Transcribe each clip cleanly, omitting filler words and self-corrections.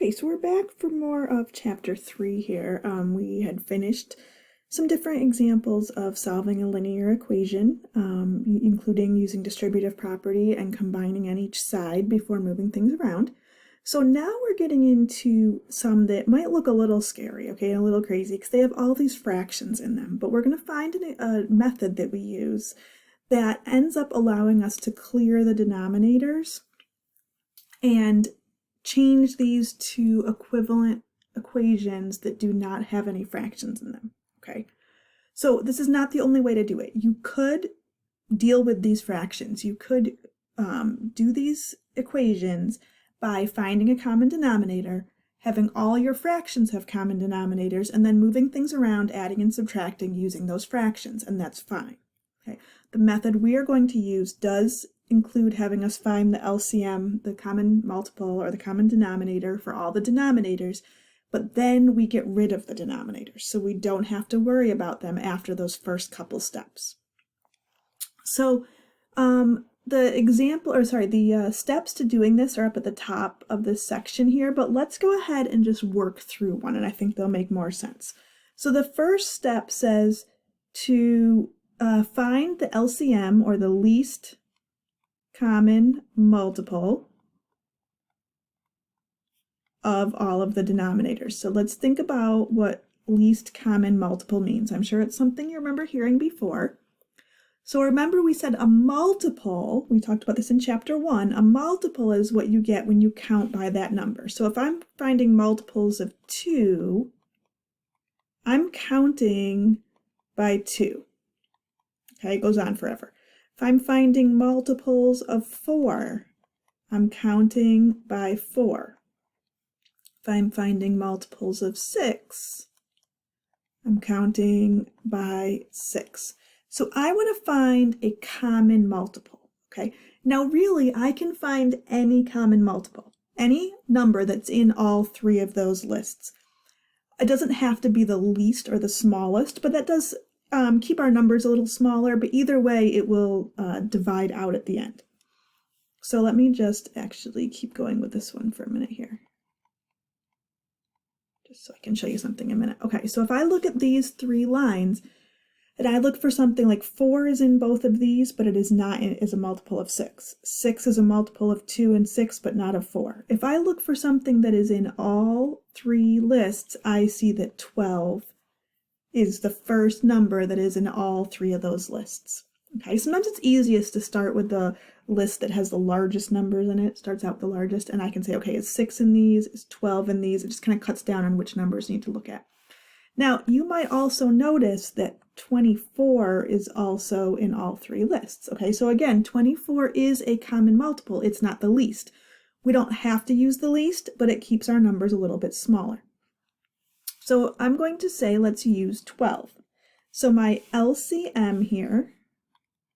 Okay, so we're back for more of chapter 3 here. We had finished some different examples of solving a linear equation, including using distributive property and combining on each side before moving things around. So now we're getting into some that might look a little scary, okay, a little crazy, because they have all these fractions in them. But we're going to find a method that we use that ends up allowing us to clear the denominators and change these to equivalent equations that do not have any fractions in them, okay? So this is not the only way to do it. You could deal with these fractions. You could do these equations by finding a common denominator, having all your fractions have common denominators, and then moving things around, adding and subtracting using those fractions, and that's fine, okay? The method we are going to use does include having us find the LCM, the common multiple or the common denominator for all the denominators, but then we get rid of the denominators, so we don't have to worry about them after those first couple steps. So the steps to doing this are up at the top of this section here, but let's go ahead and just work through one, and I think they'll make more sense. So the first step says to find the LCM, or the least common multiple of all of the denominators. So let's think about what least common multiple means. I'm sure it's something you remember hearing before. So remember we said a multiple, we talked about this in chapter 1, a multiple is what you get when you count by that number. So if I'm finding multiples of 2, I'm counting by 2. Okay, it goes on forever. If I'm finding multiples of 4, I'm counting by 4. If I'm finding multiples of 6, I'm counting by 6. So I want to find a common multiple, okay? Now really, I can find any common multiple, any number that's in all 3 of those lists. It doesn't have to be the least or the smallest, but that does keep our numbers a little smaller, but either way it will divide out at the end. So let me just actually keep going with this one for a minute here, just so I can show you something in a minute. Okay, so if I look at these 3 lines, and I look for something like 4 is in both of these, but it is not is a multiple of 6. 6 is a multiple of 2 and 6, but not of 4. If I look for something that is in all 3 lists, I see that 12 is the first number that is in all 3 of those lists. Okay, sometimes it's easiest to start with the list that has the largest numbers in it. Starts out with the largest, and I can say, okay, is 6 in these, is 12 in these. It just kind of cuts down on which numbers you need to look at. Now, you might also notice that 24 is also in all 3 lists. Okay, so again, 24 is a common multiple. It's not the least. We don't have to use the least, but it keeps our numbers a little bit smaller. So I'm going to say let's use 12. So my LCM here,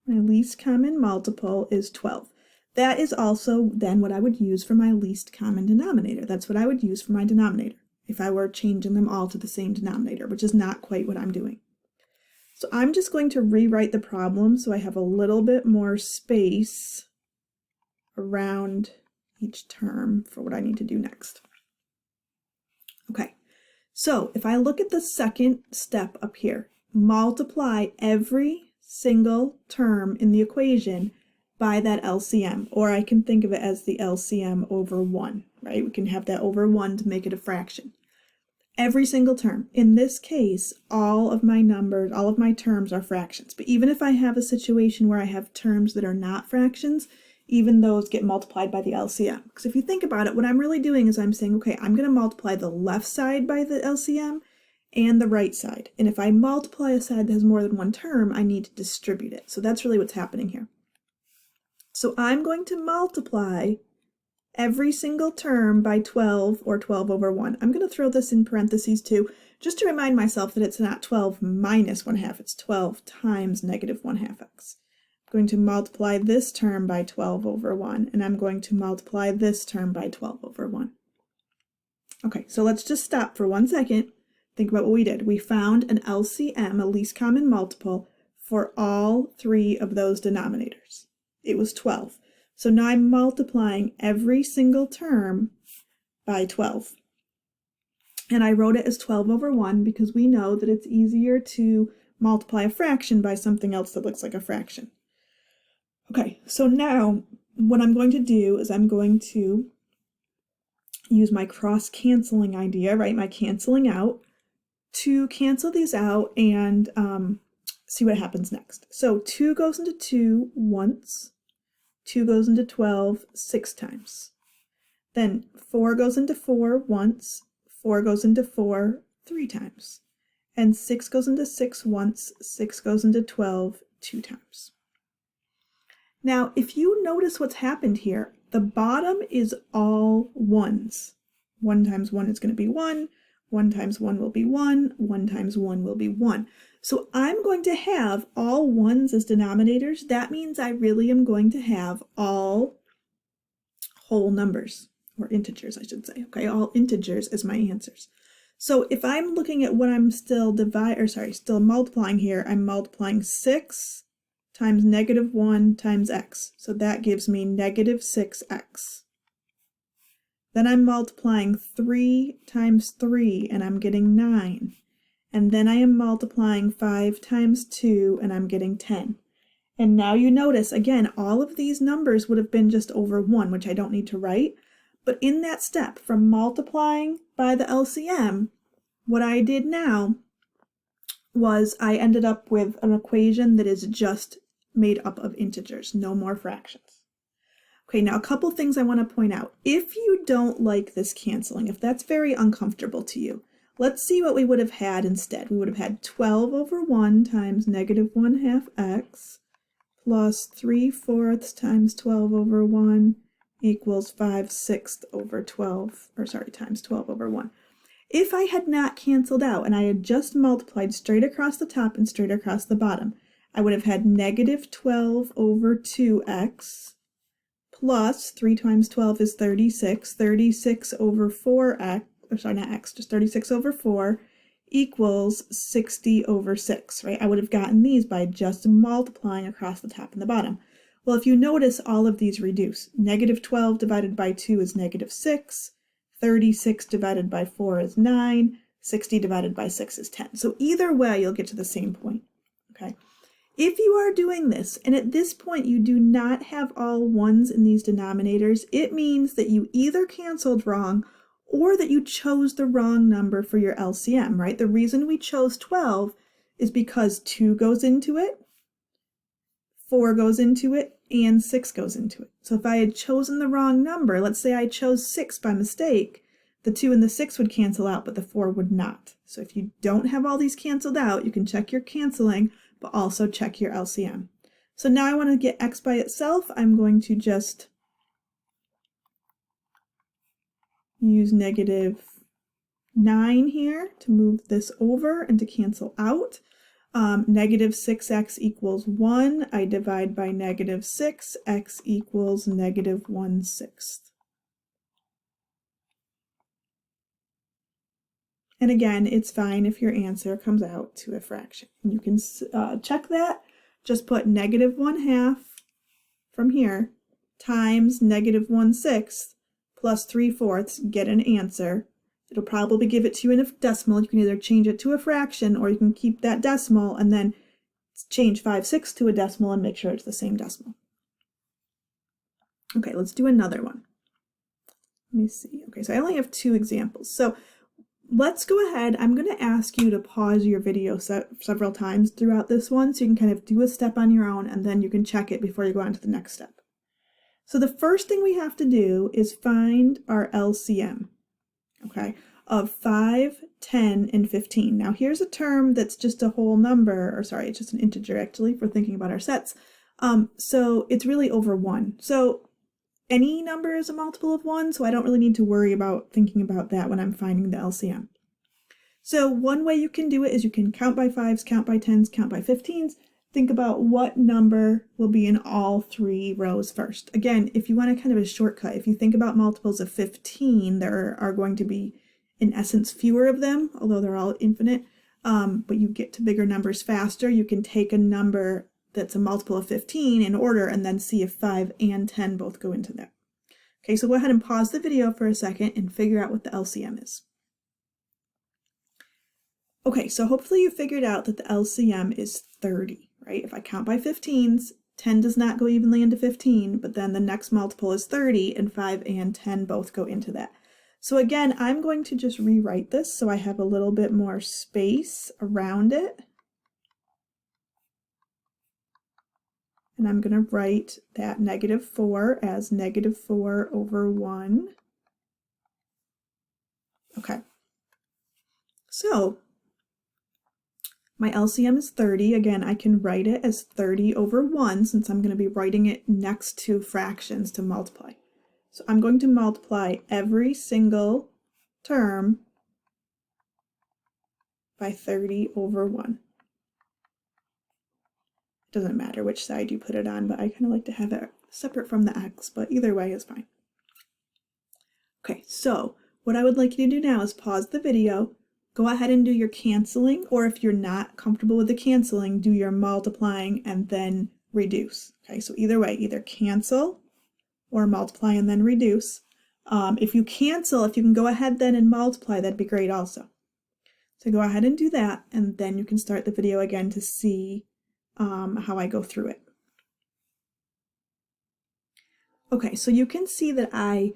my least common multiple, is 12. That is also then what I would use for my least common denominator. That's what I would use for my denominator if I were changing them all to the same denominator, which is not quite what I'm doing. So I'm just going to rewrite the problem so I have a little bit more space around each term for what I need to do next. Okay. So if I look at the second step up here, multiply every single term in the equation by that LCM, or I can think of it as the LCM over 1, right? We can have that over 1 to make it a fraction. Every single term. In this case, all of my numbers, all of my terms are fractions. But even if I have a situation where I have terms that are not fractions, even those get multiplied by the LCM. Because if you think about it, what I'm really doing is I'm saying, okay, I'm going to multiply the left side by the LCM and the right side. And if I multiply a side that has more than one term, I need to distribute it. So that's really what's happening here. So I'm going to multiply every single term by 12, or 12 over 1. I'm going to throw this in parentheses too, just to remind myself that it's not 12 minus 1/2, it's 12 times negative 1/2x. I'm going to multiply this term by 12 over 1, and I'm going to multiply this term by 12 over 1. Okay, so let's just stop for 1 second. Think about what we did. We found an LCM, a least common multiple, for all 3 of those denominators. It was 12. So now I'm multiplying every single term by 12. And I wrote it as 12 over 1 because we know that it's easier to multiply a fraction by something else that looks like a fraction. Okay, so now what I'm going to do is I'm going to use my cross-canceling idea, right, my canceling out, to cancel these out and see what happens next. So 2 goes into 2 once, 2 goes into 12 6 times. Then 4 goes into 4 once, 4 goes into 4 3 times. And 6 goes into 6 once, 6 goes into 12 2 times. Now, if you notice what's happened here, the bottom is all ones. 1 times 1 is going to be 1, 1 times 1 will be 1, 1 times 1 will be 1. So I'm going to have all ones as denominators. That means I really am going to have all whole numbers, or integers, I should say. Okay, all integers as my answers. So if I'm looking at what I'm still multiplying here, I'm multiplying 6 times negative 1 times x. So that gives me negative 6x. Then I'm multiplying 3 times 3, and I'm getting 9. And then I am multiplying 5 times 2, and I'm getting 10. And now you notice, again, all of these numbers would have been just over 1, which I don't need to write. But in that step, from multiplying by the LCM, what I did now was I ended up with an equation that is just made up of integers, no more fractions. Okay, now a couple things I want to point out. If you don't like this canceling, if that's very uncomfortable to you, let's see what we would have had instead. We would have had 12 over 1 times negative 1/2 x plus 3/4 times 12 over 1 equals 5/6 over 12, times 12 over 1. If I had not canceled out and I had just multiplied straight across the top and straight across the bottom, I would have had negative 12 over 2x plus 3 times 12 is 36, 36 over 4x, not x, just 36 over 4 equals 60 over 6, right? I would have gotten these by just multiplying across the top and the bottom. Well, if you notice, all of these reduce. Negative 12 divided by 2 is negative 6, 36 divided by 4 is 9, 60 divided by 6 is 10. So either way, you'll get to the same point, okay? If you are doing this, and at this point you do not have all ones in these denominators, it means that you either canceled wrong or that you chose the wrong number for your LCM, right? The reason we chose 12 is because 2 goes into it, 4 goes into it, and 6 goes into it. So if I had chosen the wrong number, let's say I chose 6 by mistake, the 2 and the 6 would cancel out, but the 4 would not. So if you don't have all these canceled out, you can check your canceling, but also check your LCM. So now I want to get x by itself. I'm going to just use negative 9 here to move this over and to cancel out. Negative 6x equals 1. I divide by negative 6. X equals negative 1/6. And again, it's fine if your answer comes out to a fraction. You can check that. Just put negative 1/2 from here times negative 1/6 plus 3/4, get an answer. It'll probably give it to you in a decimal. You can either change it to a fraction or you can keep that decimal and then change 5/6 to a decimal and make sure it's the same decimal. Okay, let's do another one. Let me see. Okay, so I only have 2 examples. So let's go ahead. I'm going to ask you to pause your video several times throughout this one so you can kind of do a step on your own and then you can check it before you go on to the next step. So the first thing we have to do is find our LCM, okay, of 5, 10, and 15. Now here's a term that's just a whole number, it's just an integer actually if we're thinking about our sets. So it's really over 1. So any number is a multiple of 1, so I don't really need to worry about thinking about that when I'm finding the LCM. So one way you can do it is you can count by 5s, count by 10s, count by 15s. Think about what number will be in all 3 rows first. Again, if you want a kind of a shortcut, if you think about multiples of 15, there are going to be, in essence, fewer of them, although they're all infinite, but you get to bigger numbers faster. You can take a number that's a multiple of 15 in order and then see if 5 and 10 both go into that. Okay, so go ahead and pause the video for a second and figure out what the LCM is. Okay, so hopefully you figured out that the LCM is 30, right? If I count by 15s, 10 does not go evenly into 15, but then the next multiple is 30, and 5 and 10 both go into that. So again, I'm going to just rewrite this so I have a little bit more space around it. And I'm going to write that -4 as -4 over 1. Okay. So my LCM is 30. Again, I can write it as 30 over 1 since I'm going to be writing it next to fractions to multiply. So I'm going to multiply every single term by 30 over 1. It doesn't matter which side you put it on, but I kind of like to have it separate from the x, but either way is fine. Okay, so what I would like you to do now is pause the video, go ahead and do your canceling, or if you're not comfortable with the canceling, do your multiplying and then reduce. Okay, so either way, either cancel or multiply and then reduce. If you cancel, if you can go ahead then and multiply, that'd be great also. So go ahead and do that, and then you can start the video again to see how I go through it. Okay, so you can see that I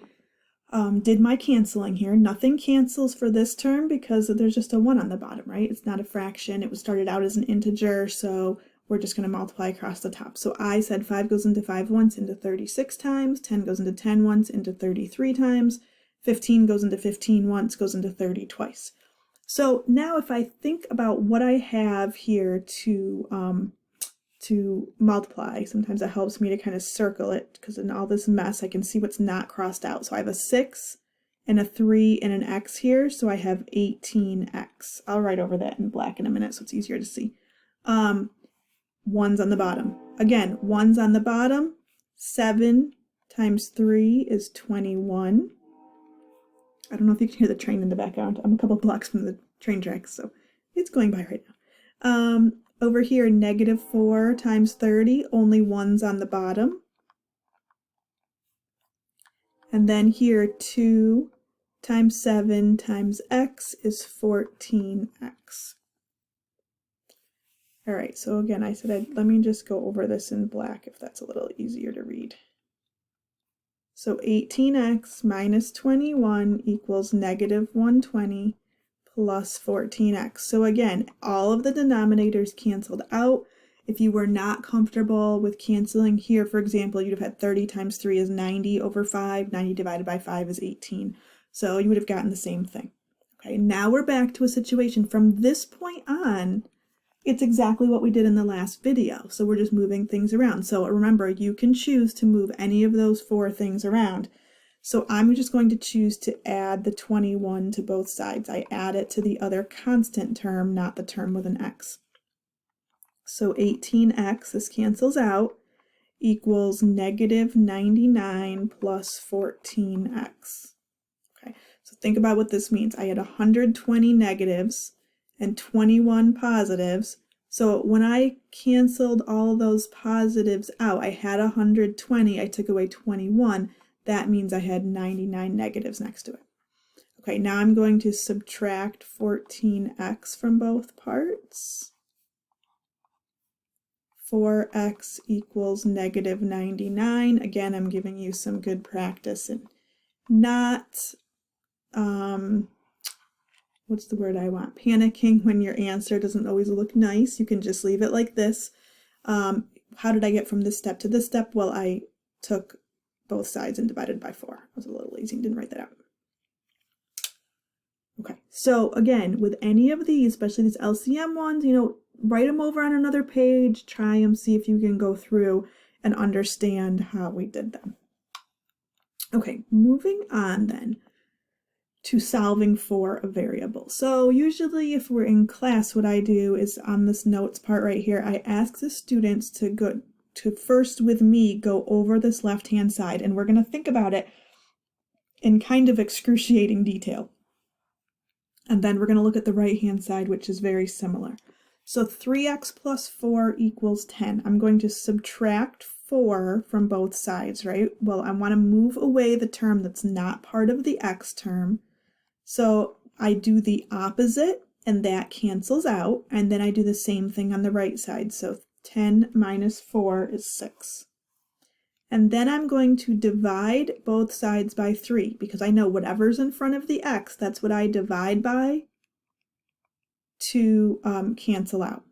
did my canceling here. Nothing cancels for this term because there's just a 1 on the bottom, right? It's not a fraction. It was started out as an integer, so we're just going to multiply across the top. So I said 5 goes into 5 once into 36 times, 10 goes into 10 once into 33 times, 15 goes into 15 once, goes into 30 twice. So now if I think about what I have here to multiply, sometimes it helps me to kind of circle it because in all this mess I can see what's not crossed out. So I have a 6 and a 3 and an x here, so I have 18x. I'll write over that in black in a minute so it's easier to see. 1's on the bottom. Again, 1's on the bottom. 7 times 3 is 21. I don't know if you can hear the train in the background. I'm a couple blocks from the train tracks, so it's going by right now. Over here, -4 times 30, only 1's on the bottom. And then here, 2 times 7 times x is 14x. All right, so again, I said let me just go over this in black if that's a little easier to read. So 18x minus 21 equals -120 plus 14x. So again, all of the denominators canceled out. If you were not comfortable with canceling here, for example, you'd have had 30 times 3 is 90 over 5. 90 divided by 5 is 18. So you would have gotten the same thing. Okay, now we're back to a situation from this point on. It's exactly what we did in the last video. So we're just moving things around. So remember, you can choose to move any of those 4 things around. So I'm just going to choose to add the 21 to both sides. I add it to the other constant term, not the term with an x. So 18x, this cancels out, equals -99 plus 14x. Okay, so think about what this means. I had 120 negatives and 21 positives. So when I canceled all those positives out, I had 120, I took away 21. That means I had 99 negatives next to it. Okay, now I'm going to subtract 14x from both parts. 4x equals -99. Again, I'm giving you some good practice and not, what's the word I want? Panicking when your answer doesn't always look nice. You can just leave it like this. How did I get from this step to this step? Well, I took both sides and divided by 4. I was a little lazy and didn't write that out. Okay, so again, with any of these, especially these LCM ones, write them over on another page, try them, see if you can go through and understand how we did them. Okay, moving on then to solving for a variable. So usually if we're in class, what I do is on this notes part right here, I ask the students to first with me go over this left-hand side, and we're going to think about it in kind of excruciating detail. And then we're going to look at the right-hand side, which is very similar. So 3x plus 4 equals 10. I'm going to subtract 4 from both sides, right? Well, I want to move away the term that's not part of the x term. So I do the opposite, and that cancels out, and then I do the same thing on the right side. So 10 minus 4 is 6. And then I'm going to divide both sides by 3, because I know whatever's in front of the x, that's what I divide by to cancel out.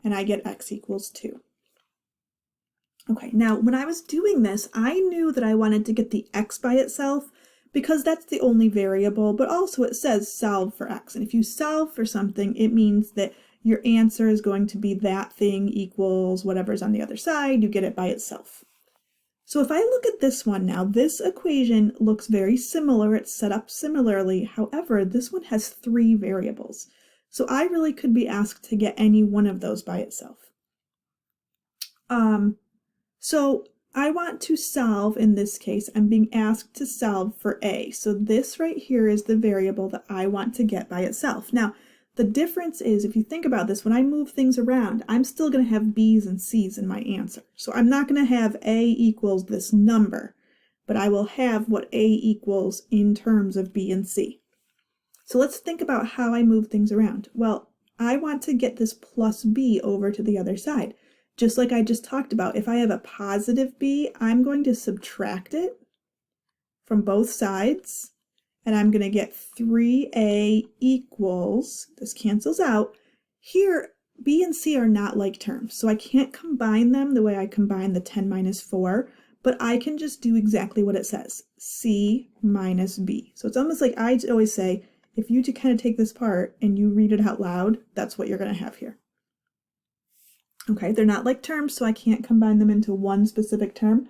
And I get x equals 2. Okay, now when I was doing this, I knew that I wanted to get the x by itself because that's the only variable, but also it says solve for x. And if you solve for something, it means that your answer is going to be that thing equals whatever's on the other side. You get it by itself. So if I look at this one now, this equation looks very similar. It's set up similarly. However, this one has 3 variables. So I really could be asked to get any one of those by itself. So I want to solve, in this case, I'm being asked to solve for a. So this right here is the variable that I want to get by itself. Now, the difference is, if you think about this, when I move things around, I'm still going to have b's and c's in my answer. So I'm not going to have a equals this number, but I will have what a equals in terms of b and c. So let's think about how I move things around. Well, I want to get this plus b over to the other side. Just like I just talked about, if I have a positive b, I'm going to subtract it from both sides, and I'm going to get 3a equals, this cancels out. Here, b and c are not like terms, so I can't combine them the way I combine the 10 minus 4, but I can just do exactly what it says, c minus b. So it's almost like I always say, if you kind of take this part and you read it out loud, that's what you're going to have here. Okay, they're not like terms, so I can't combine them into one specific term,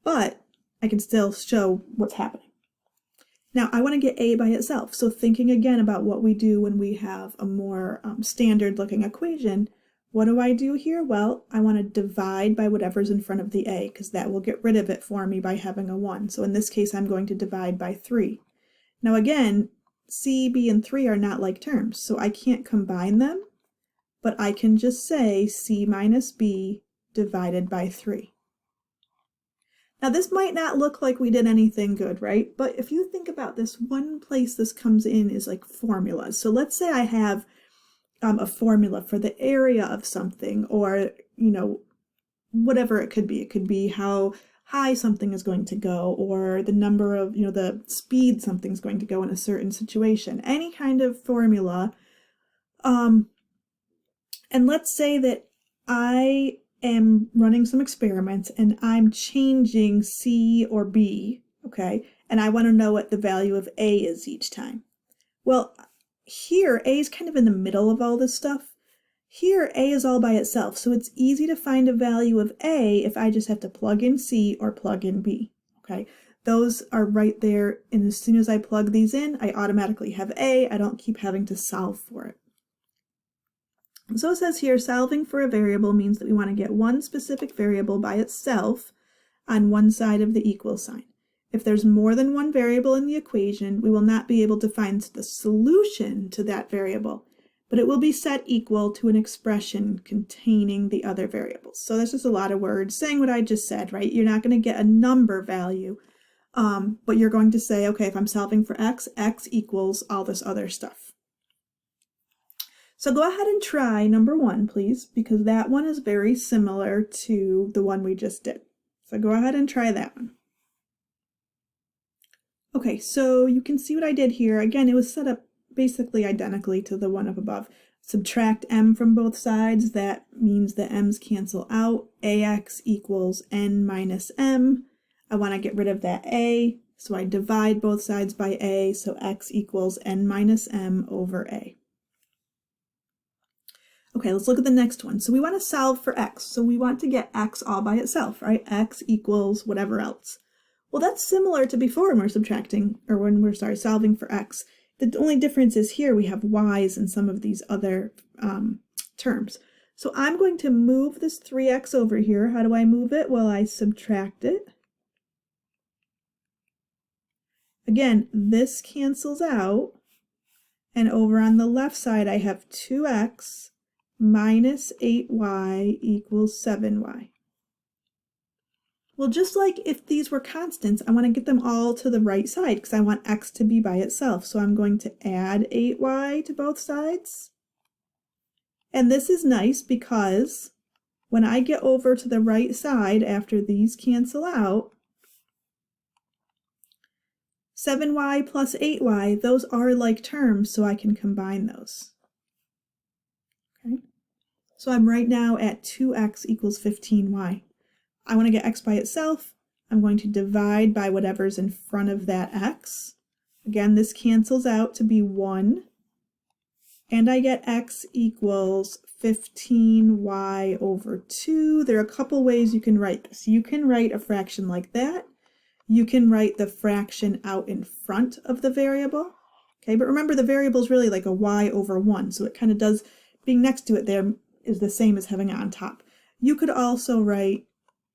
but I can still show what's happening. Now, I want to get a by itself, so thinking again about what we do when we have a more standard-looking equation, what do I do here? Well, I want to divide by whatever's in front of the a, because that will get rid of it for me by having a 1. So in this case, I'm going to divide by 3. Now again, c, b, and 3 are not like terms, so I can't combine them, but I can just say c minus b divided by 3. Now this might not look like we did anything good, right? But if you think about this, one place this comes in is like formulas. So let's say I have a formula for the area of something, or, you know, whatever it could be. It could be how high something is going to go, or the number of, you know, the speed something's going to go in a certain situation. Any kind of formula. And let's say that I am running some experiments and I'm changing C or B, okay, and I want to know what the value of A is each time. Well, here A is kind of in the middle of all this stuff. Here A is all by itself, so it's easy to find a value of A if I just have to plug in C or plug in B, okay? Those are right there, and as soon as I plug these in, I automatically have A. I don't keep having to solve for it. So it says here, solving for a variable means that we want to get one specific variable by itself on one side of the equal sign. If there's more than one variable in the equation, we will not be able to find the solution to that variable, but it will be set equal to an expression containing the other variables. So that's just a lot of words saying what I just said, right? You're not going to get a number value, but you're going to say, okay, if I'm solving for x, x equals all this other stuff. So go ahead and try number 1, please, because that one is very similar to the one we just did. So go ahead and try that one. Okay, so you can see what I did here. Again, it was set up basically identically to the one up above. Subtract m from both sides. That means the m's cancel out. Ax equals n minus m. I want to get rid of that a, so I divide both sides by a, so x equals n minus m over a. Okay, let's look at the next one. So we want to solve for x. So we want to get x all by itself, right? X equals whatever else. Well, that's similar to before when we're subtracting, or when we're, solving for x. The only difference is here we have y's in some of these other terms. So I'm going to move this 3x over here. How do I move it? Well, I subtract it. Again, this cancels out. And over on the left side, I have 2x minus 8y equals 7y. Well, just like if these were constants, I want to get them all to the right side because I want x to be by itself. So I'm going to add 8y to both sides. And this is nice because when I get over to the right side after these cancel out, 7y plus 8y, those are like terms, so I can combine those. Okay, so I'm right now at 2x equals 15y. I want to get x by itself. I'm going to divide by whatever's in front of that x. Again, this cancels out to be 1. And I get x equals 15y over 2. There are a couple ways you can write this. You can write a fraction like that. You can write the fraction out in front of the variable. Okay, but remember the variable is really like a y over 1, so it kind of does, being next to it there is the same as having it on top. You could also write,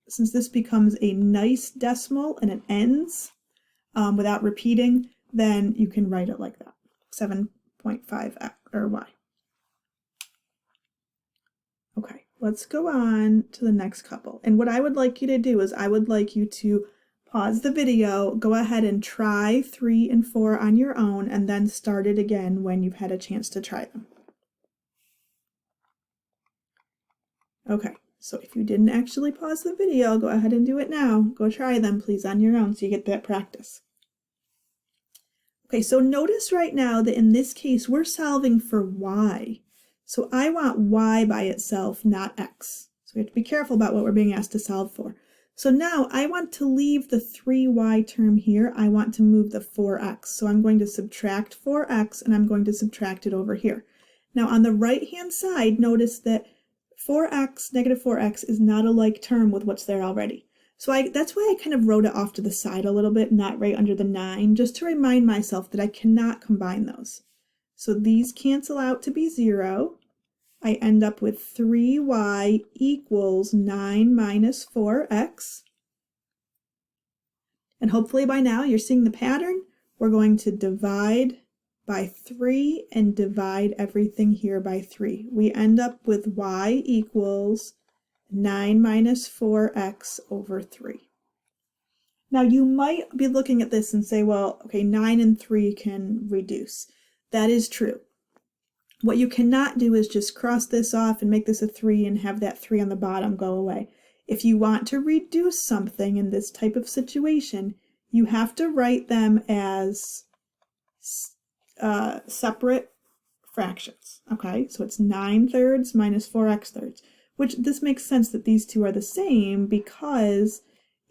since this becomes a nice decimal and it ends without repeating, then you can write it like that, 7.5x or y. Okay, let's go on to the next couple. And what I would like you to do is I would like you to pause the video, go ahead and try 3 and 4 on your own, and then start it again when you've had a chance to try them. Okay, so if you didn't actually pause the video, go ahead and do it now. Go try them, please, on your own so you get that practice. Okay, so notice right now that in this case, we're solving for y. So I want y by itself, not x. So we have to be careful about what we're being asked to solve for. So now I want to leave the 3y term here. I want to move the 4x. So I'm going to subtract 4x and I'm going to subtract it over here. Now on the right-hand side, notice that 4x, negative 4x is not a like term with what's there already. So that's why I kind of wrote it off to the side a little bit, not right under the 9, just to remind myself that I cannot combine those. So these cancel out to be 0. I end up with 3y equals 9 minus 4x. And hopefully by now you're seeing the pattern. We're going to divide by 3 and divide everything here by 3. We end up with y equals 9 minus 4x over 3. Now you might be looking at this and say, well, okay, 9 and 3 can reduce. That is true. What you cannot do is just cross this off and make this a 3 and have that 3 on the bottom go away. If you want to reduce something in this type of situation, you have to write them as separate fractions. Okay, so it's 9 thirds minus 4x thirds, which this makes sense that these two are the same because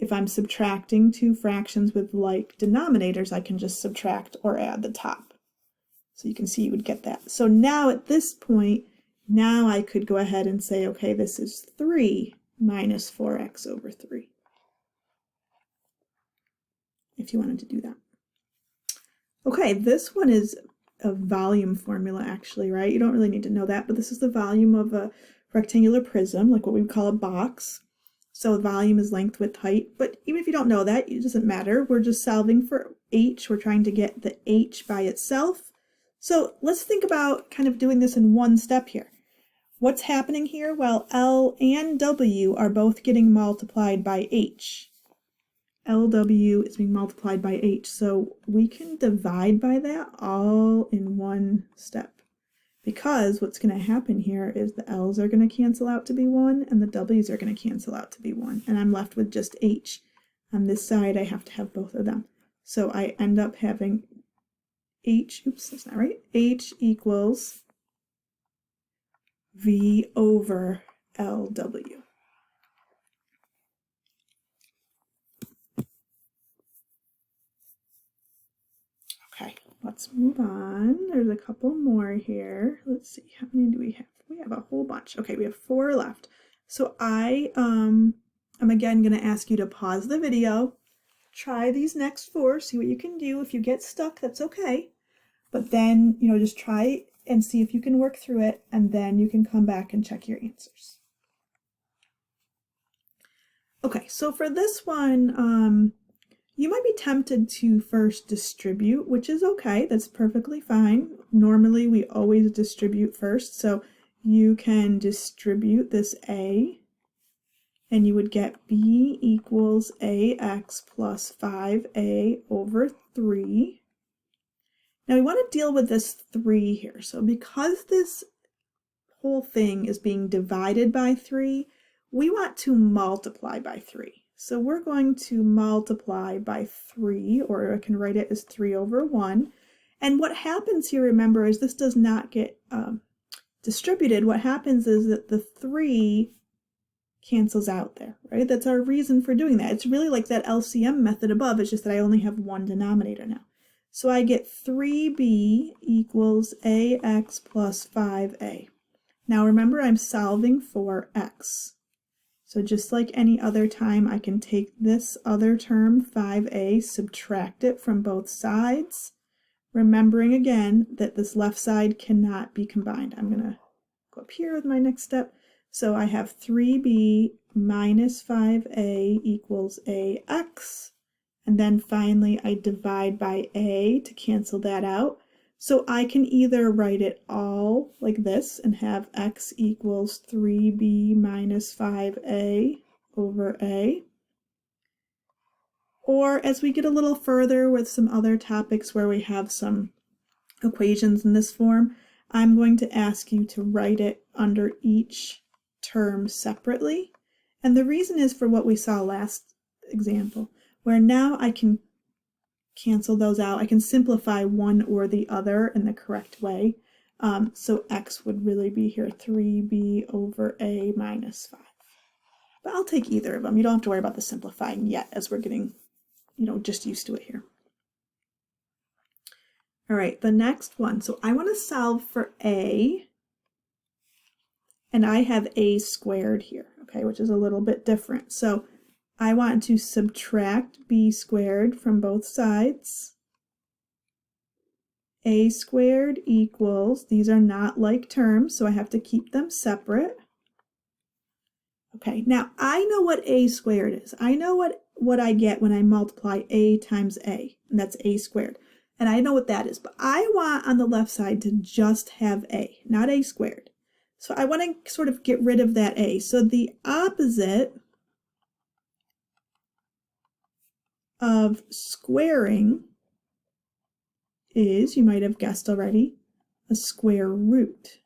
if I'm subtracting two fractions with like denominators, I can just subtract or add the top. So you can see you would get that. So now at this point, now I could go ahead and say, okay, this is 3 minus 4x over 3. If you wanted to do that. Okay, this one is a volume formula actually, right? You don't really need to know that, but this is the volume of a rectangular prism, like what we would call a box. So volume is length, width, height, but even if you don't know that, it doesn't matter. We're just solving for h. We're trying to get the h by itself. So let's think about kind of doing this in one step here. What's happening here? Well, L and W are both getting multiplied by h. LW is being multiplied by h, so we can divide by that all in one step. Because what's going to happen here is the L's are going to cancel out to be 1, and the W's are going to cancel out to be 1, and I'm left with just h. On this side, I have to have both of them. So I end up having h, oops, that's not right, h equals V over LW. Okay, let's move on. There's a couple more here. Let's see, how many do we have? We have a whole bunch. Okay, we have 4 left. So I'm again going to ask you to pause the video, try these next 4, see what you can do. If you get stuck, that's okay. But then, just try and see if you can work through it, and then you can come back and check your answers. Okay, so for this one, you might be tempted to first distribute, which is okay. That's perfectly fine. Normally, we always distribute first. So you can distribute this a, and you would get b equals ax plus 5a over 3. Now we want to deal with this 3 here. So because this whole thing is being divided by 3, we want to multiply by 3. So we're going to multiply by 3, or I can write it as 3 over 1. And what happens here, remember, is this does not get distributed. What happens is that the 3 cancels out there, right? That's our reason for doing that. It's really like that LCM method above. It's just that I only have one denominator now. So I get 3b equals ax plus 5a. Now remember, I'm solving for x. So just like any other time, I can take this other term, 5a, subtract it from both sides, remembering again that this left side cannot be combined. I'm going to go up here with my next step. So I have 3b minus 5a equals ax. And then finally, I divide by a to cancel that out. So I can either write it all like this and have x equals 3b minus 5a over a. Or as we get a little further with some other topics where we have some equations in this form, I'm going to ask you to write it under each term separately. And the reason is for what we saw last example, where now I can cancel those out. I can simplify one or the other in the correct way. So x would really be here 3b over a minus 5. But I'll take either of them. You don't have to worry about the simplifying yet, as we're getting, just used to it here. All right, the next one. So I want to solve for a, and I have a squared here, okay, which is a little bit different. So I want to subtract b squared from both sides. A squared equals, these are not like terms, so I have to keep them separate. Okay, now I know what a squared is. I know what I get when I multiply a times a, and that's a squared. And I know what that is, but I want on the left side to just have a, not a squared. So I want to sort of get rid of that a. So the opposite of squaring is, you might have guessed already, a square root.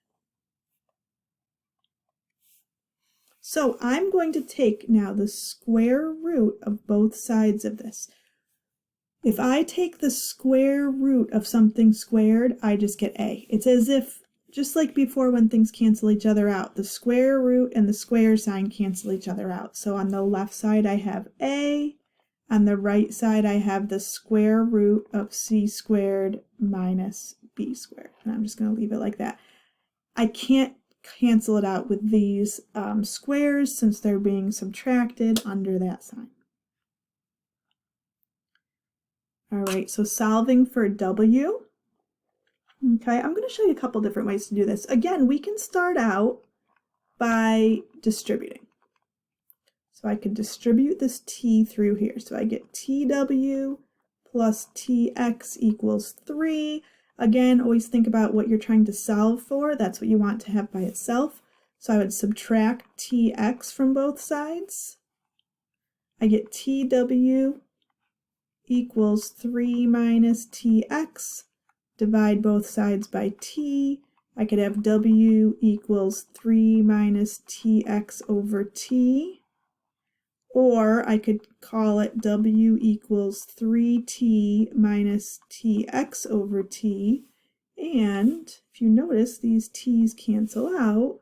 So I'm going to take now the square root of both sides of this. If I take the square root of something squared, I just get a. It's as if, just like before when things cancel each other out, the square root and the square sign cancel each other out. So on the left side I have a, on the right side I have the square root of c squared minus b squared. And I'm just going to leave it like that. I can't cancel it out with these squares since they're being subtracted under that sign. All right, so solving for w. Okay, I'm going to show you a couple different ways to do this. Again, we can start out by distributing. So I could distribute this t through here. So I get tw plus tx equals 3. Again, always think about what you're trying to solve for. That's what you want to have by itself. So I would subtract tx from both sides. I get tw equals 3 minus tx. Divide both sides by t. I could have w equals 3 minus tx over t. Or I could call it w equals 3t minus tx over t. And if you notice, these t's cancel out.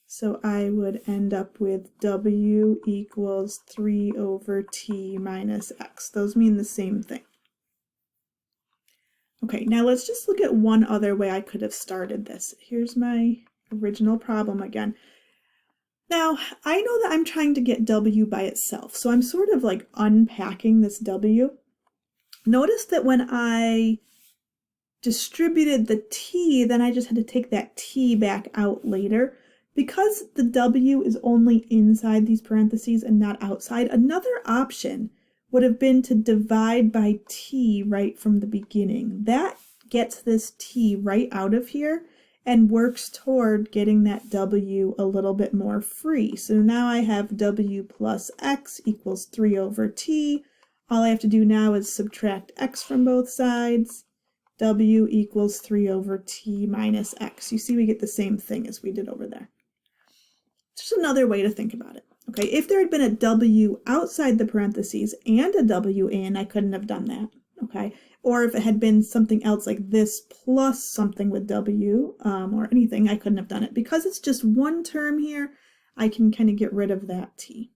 So I would end up with w equals 3 over t minus x. Those mean the same thing. Okay, now let's just look at one other way I could have started this. Here's my original problem again. Now, I know that I'm trying to get w by itself, so I'm sort of like unpacking this w. Notice that when I distributed the t, then I just had to take that t back out later. Because the w is only inside these parentheses and not outside, another option would have been to divide by t right from the beginning. That gets this t right out of here, and works toward getting that w a little bit more free. So now I have w plus x equals 3 over t. All I have to do now is subtract x from both sides. W equals 3 over t minus x. You see we get the same thing as we did over there. Just another way to think about it. Okay, if there had been a w outside the parentheses and a w in, I couldn't have done that. Okay, or if it had been something else like this plus something with w or anything, I couldn't have done it. Because it's just one term here, I can kind of get rid of that t.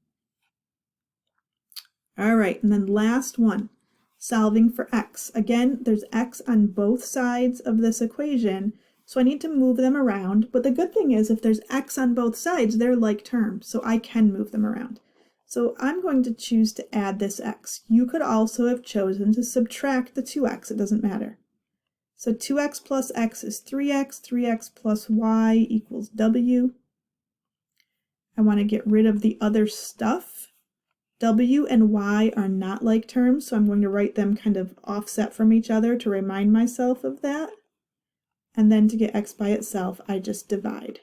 All right, and then last one, solving for x. Again, there's x on both sides of this equation, so I need to move them around. But the good thing is if there's x on both sides, they're like terms, so I can move them around. So I'm going to choose to add this x. You could also have chosen to subtract the 2x, it doesn't matter. So 2x plus x is 3x, 3x plus y equals w. I want to get rid of the other stuff. W and y are not like terms, so I'm going to write them kind of offset from each other to remind myself of that. And then to get x by itself, I just divide.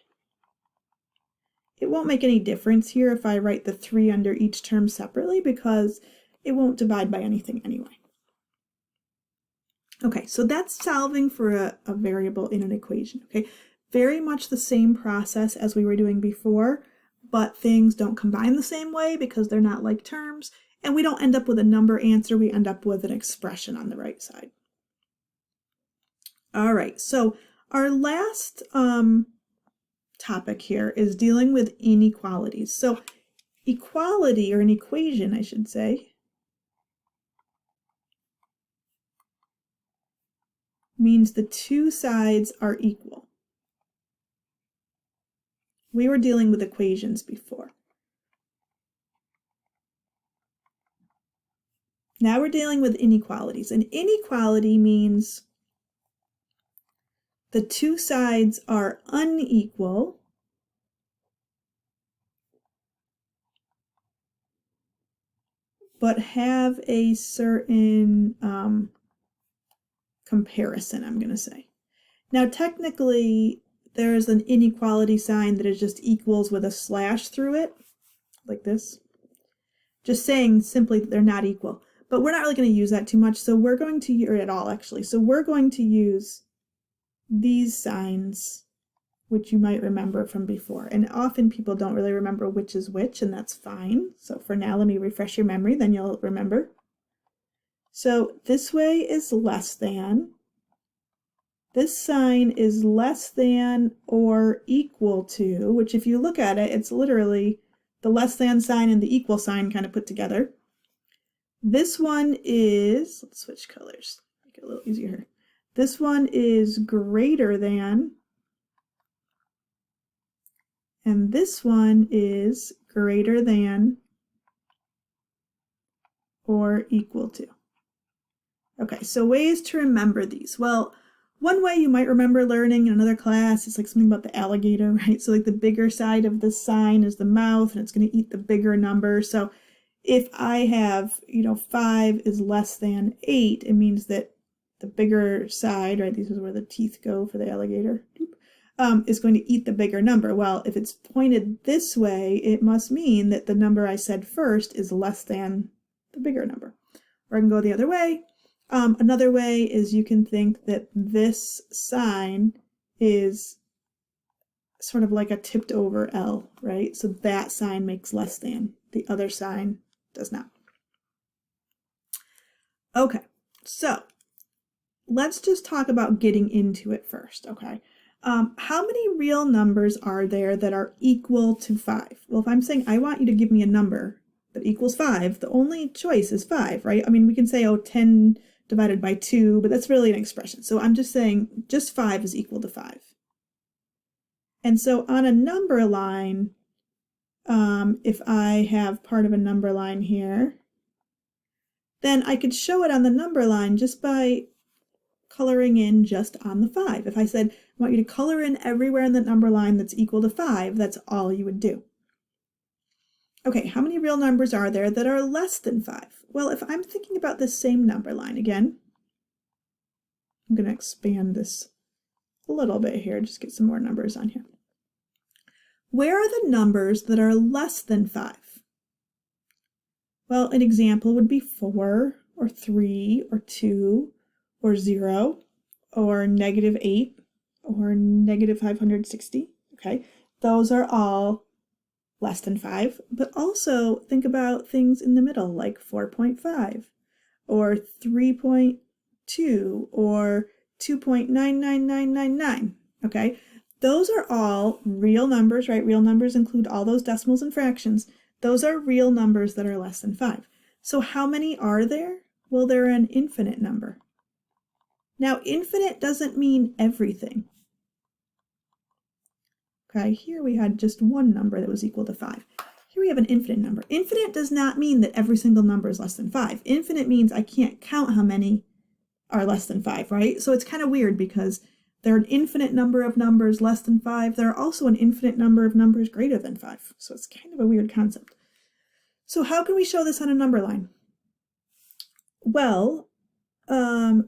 It won't make any difference here if I write the 3 under each term separately because it won't divide by anything anyway. Okay, so that's solving for a variable in an equation. Okay, very much the same process as we were doing before, but things don't combine the same way because they're not like terms, and we don't end up with a number answer, we end up with an expression on the right side. All right, so our last topic here is dealing with inequalities. So equality, or an equation, I should say, means the two sides are equal. We were dealing with equations before. Now we're dealing with inequalities. An inequality means the two sides are unequal, but have a certain comparison, I'm going to say. Now technically, there's an inequality sign that is just equals with a slash through it, like this. Just saying simply that they're not equal. But we're not really going to use that too much, so we're going to, or at all actually, so we're going to use these signs, which you might remember from before. And often people don't really remember which is which, and that's fine. So for now, let me refresh your memory, then you'll remember. So this way is less than. This sign is less than or equal to, which if you look at it, it's literally the less than sign and the equal sign kind of put together. This one is, let's switch colors, make it a little easier here. This one is greater than, and this one is greater than or equal to. Okay, so ways to remember these. Well, one way you might remember learning in another class is like something about the alligator, right? So like the bigger side of the sign is the mouth, and it's going to eat the bigger number. So if I have, 5 is less than 8, it means that the bigger side, right, this is where the teeth go for the alligator, is going to eat the bigger number. Well, if it's pointed this way, it must mean that the number I said first is less than the bigger number. Or I can go the other way. Another way is you can think that this sign is sort of like a tipped over L, right? So that sign makes less than. The other sign does not. Okay, so let's just talk about getting into it first, okay? How many real numbers are there that are equal to 5? Well, if I'm saying I want you to give me a number that equals 5, the only choice is 5, right? I mean, we can say, 10 divided by 2, but that's really an expression. So I'm just saying just 5 is equal to 5. And so on a number line, if I have part of a number line here, then I could show it on the number line just by coloring in just on the 5. If I said, I want you to color in everywhere in the number line that's equal to 5, that's all you would do. Okay, how many real numbers are there that are less than 5? Well, if I'm thinking about this same number line again, I'm going to expand this a little bit here, just get some more numbers on here. Where are the numbers that are less than 5? Well, an example would be 4, or 3, or 2, or 0, or -8, or -560, okay? Those are all less than 5, but also think about things in the middle, like 4.5, or 3.2, or 2.99999, okay? Those are all real numbers, right? Real numbers include all those decimals and fractions. Those are real numbers that are less than 5. So how many are there? Well, they're an infinite number. Now, infinite doesn't mean everything. Okay, here we had just one number that was equal to 5. Here we have an infinite number. Infinite does not mean that every single number is less than 5. Infinite means I can't count how many are less than 5, right? So it's kind of weird because there are an infinite number of numbers less than 5. There are also an infinite number of numbers greater than 5. So it's kind of a weird concept. So how can we show this on a number line? Well,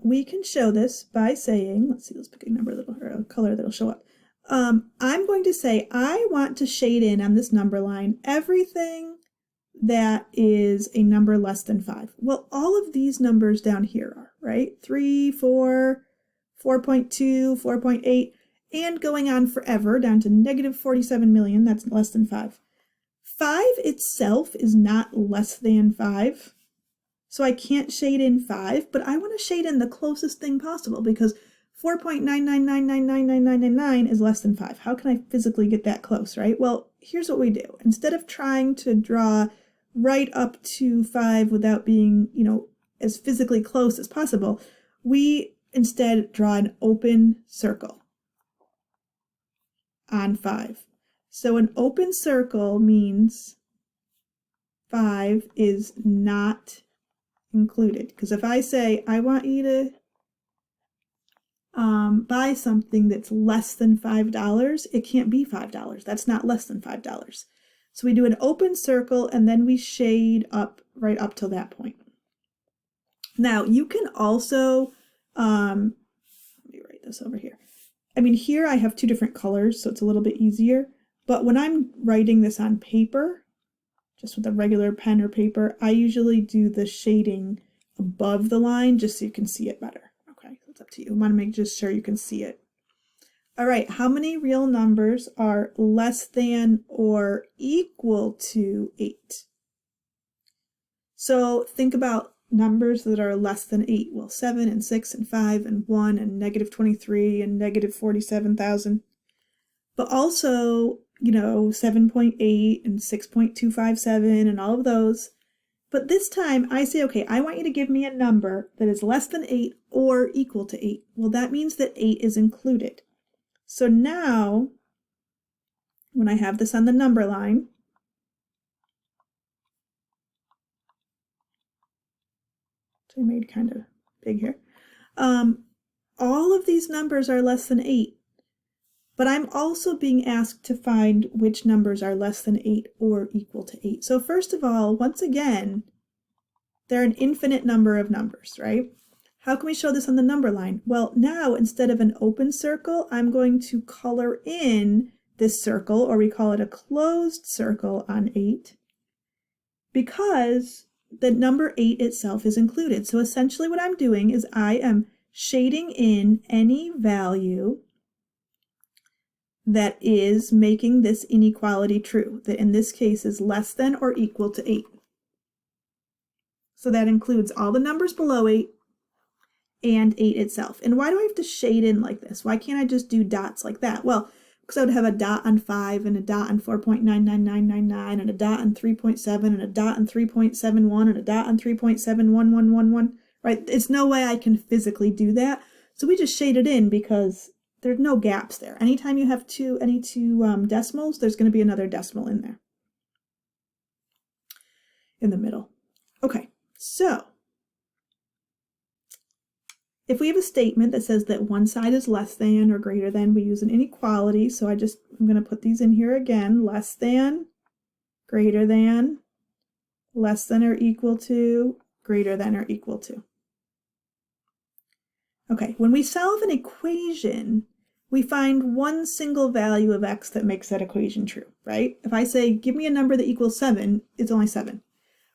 we can show this by saying, let's see, let's pick a number that'll, or a color that'll show up. I'm going to say I want to shade in on this number line everything that is a number less than 5. Well, all of these numbers down here are, right? 3, 4, 4.2, 4.8, and going on forever down to -47 million, that's less than 5. 5 itself is not less than 5, so I can't shade in 5, but I want to shade in the closest thing possible because 4.999999999 is less than 5. How can I physically get that close, right? Well, here's what we do. Instead of trying to draw right up to 5 without being, as physically close as possible, we instead draw an open circle on 5. So an open circle means 5 is not included. Because if I say, I want you to buy something that's less than $5, it can't be $5. That's not less than $5. So we do an open circle and then we shade up right up till that point. Now you can also, let me write this over here. I mean, here I have two different colors, so it's a little bit easier. But when I'm writing this on paper, just with a regular pen or paper, I usually do the shading above the line just so you can see it better. Okay, it's up to you. I want to make just sure you can see it. All right, how many real numbers are less than or equal to 8? So think about numbers that are less than 8. Well, 7 and 6 and 5 and 1 and -23 and -47,000. But also, 7.8 and 6.257 and all of those. But this time I say, okay, I want you to give me a number that is less than 8 or equal to 8. Well, that means that 8 is included. So now, when I have this on the number line, which I made kind of big here, all of these numbers are less than 8. But I'm also being asked to find which numbers are less than 8 or equal to 8. So first of all, once again, they're an infinite number of numbers, right? How can we show this on the number line? Well, now instead of an open circle, I'm going to color in this circle, or we call it a closed circle on 8, because the number 8 itself is included. So essentially what I'm doing is I am shading in any value that is making this inequality true, that in this case is less than or equal to 8. So that includes all the numbers below 8 and 8 itself. And why do I have to shade in like this? Why can't I just do dots like that? Well, because I would have a dot on 5 and a dot on 4.99999 and a dot on 3.7 and a dot on 3.71 and a dot on 3.71111, right? It's no way I can physically do that. So we just shade it in because there's no gaps there. Anytime you have any two decimals, there's going to be another decimal in there, in the middle. Okay, so if we have a statement that says that one side is less than or greater than, we use an inequality. So I'm going to put these in here again: less than, greater than, less than or equal to, greater than or equal to. Okay, when we solve an equation, we find one single value of x that makes that equation true, right? If I say, give me a number that equals 7, it's only 7.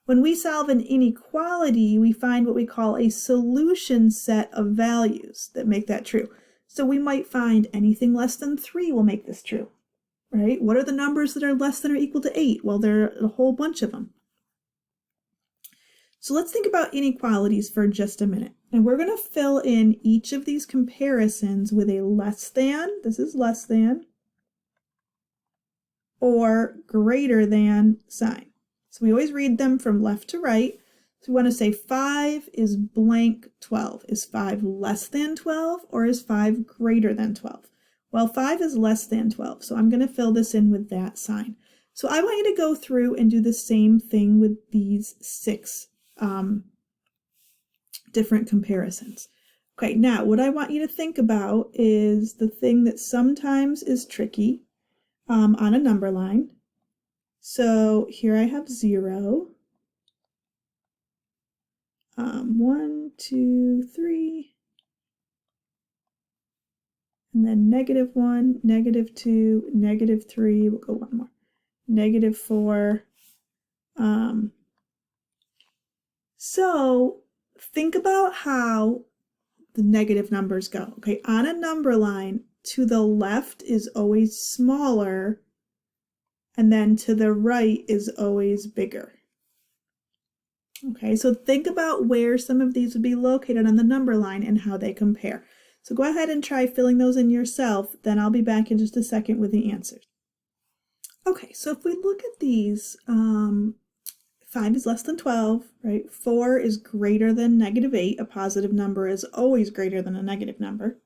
When we solve an inequality, we find what we call a solution set of values that make that true. So we might find anything less than 3 will make this true, right? What are the numbers that are less than or equal to 8? Well, there are a whole bunch of them. So let's think about inequalities for just a minute. And we're going to fill in each of these comparisons with a less than, this is less than, or greater than sign. So we always read them from left to right. So we want to say 5 is blank 12. Is 5 less than 12 or is 5 greater than 12? Well, 5 is less than 12, so I'm going to fill this in with that sign. So I want you to go through and do the same thing with these 6 different comparisons. Okay, now what I want you to think about is the thing that sometimes is tricky on a number line. So here I have 0, 1, 2, 3, and then -1, -2, -3, we'll go one more, -4. So think about how the negative numbers go. Okay, on a number line, to the left is always smaller, and then to the right is always bigger. Okay, so think about where some of these would be located on the number line and how they compare. So go ahead and try filling those in yourself, then I'll be back in just a second with the answers. Okay, so if we look at these, 5 is less than 12, right? 4 is greater than -8. A positive number is always greater than a negative number.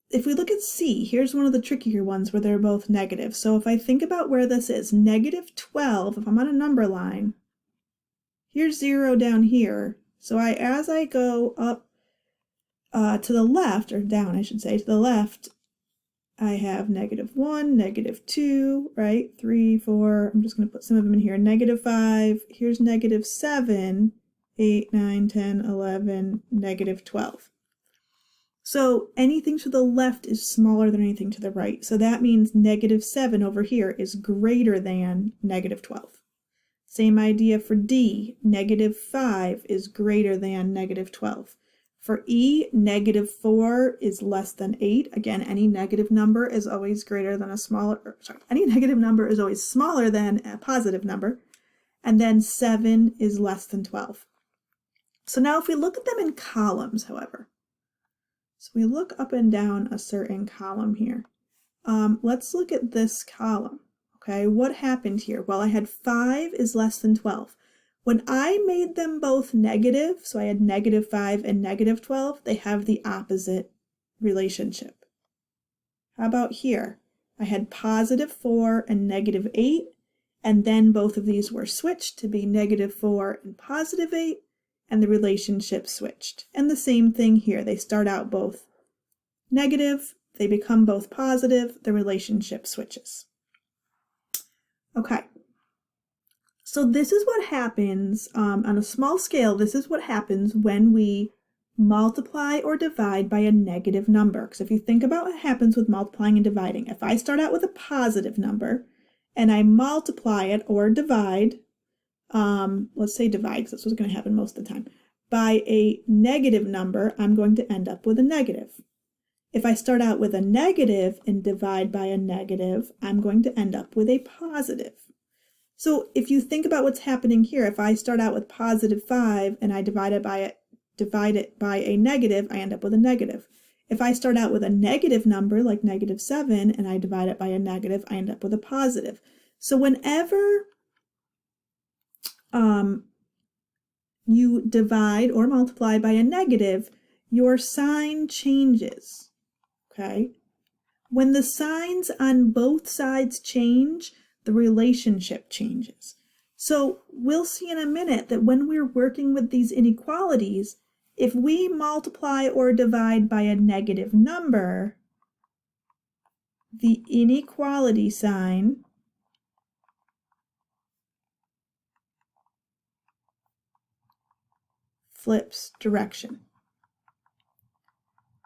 If we look at C, here's one of the trickier ones where they're both negative. So if I think about where this is, -12, if I'm on a number line, here's 0 down here. So as I go up to the left, or down I should say, to the left, I have -1, -2, right? 3, 4, I'm just going to put some of them in here. -5, here's -7, 8, 9, 10, 11, -12. So anything to the left is smaller than anything to the right. So that means -7 over here is greater than -12. Same idea for D, -5 is greater than -12. For E, -4 is less than 8. Again, any negative number is always greater than any negative number is always smaller than a positive number. And then 7 is less than 12. So now if we look at them in columns, however, so we look up and down a certain column here. Let's look at this column. Okay, what happened here? Well, I had 5 is less than 12. When I made them both negative, so I had -5 and -12, they have the opposite relationship. How about here? I had +4 and -8, and then both of these were switched to be -4 and +8, and the relationship switched. And the same thing here. They start out both negative, they become both positive, the relationship switches. Okay. So this is what happens on a small scale. This is what happens when we multiply or divide by a negative number. Because if you think about what happens with multiplying and dividing, if I start out with a positive number and I multiply it or divide, let's say divide because that's what's going to happen most of the time, by a negative number, I'm going to end up with a negative. If I start out with a negative and divide by a negative, I'm going to end up with a positive. So if you think about what's happening here, if I start out with +5 and I divide it by a negative, I end up with a negative. If I start out with a negative number like -7 and I divide it by a negative, I end up with a positive. So whenever you divide or multiply by a negative, your sign changes, okay? When the signs on both sides change, the relationship changes. So we'll see in a minute that when we're working with these inequalities, if we multiply or divide by a negative number, the inequality sign flips direction.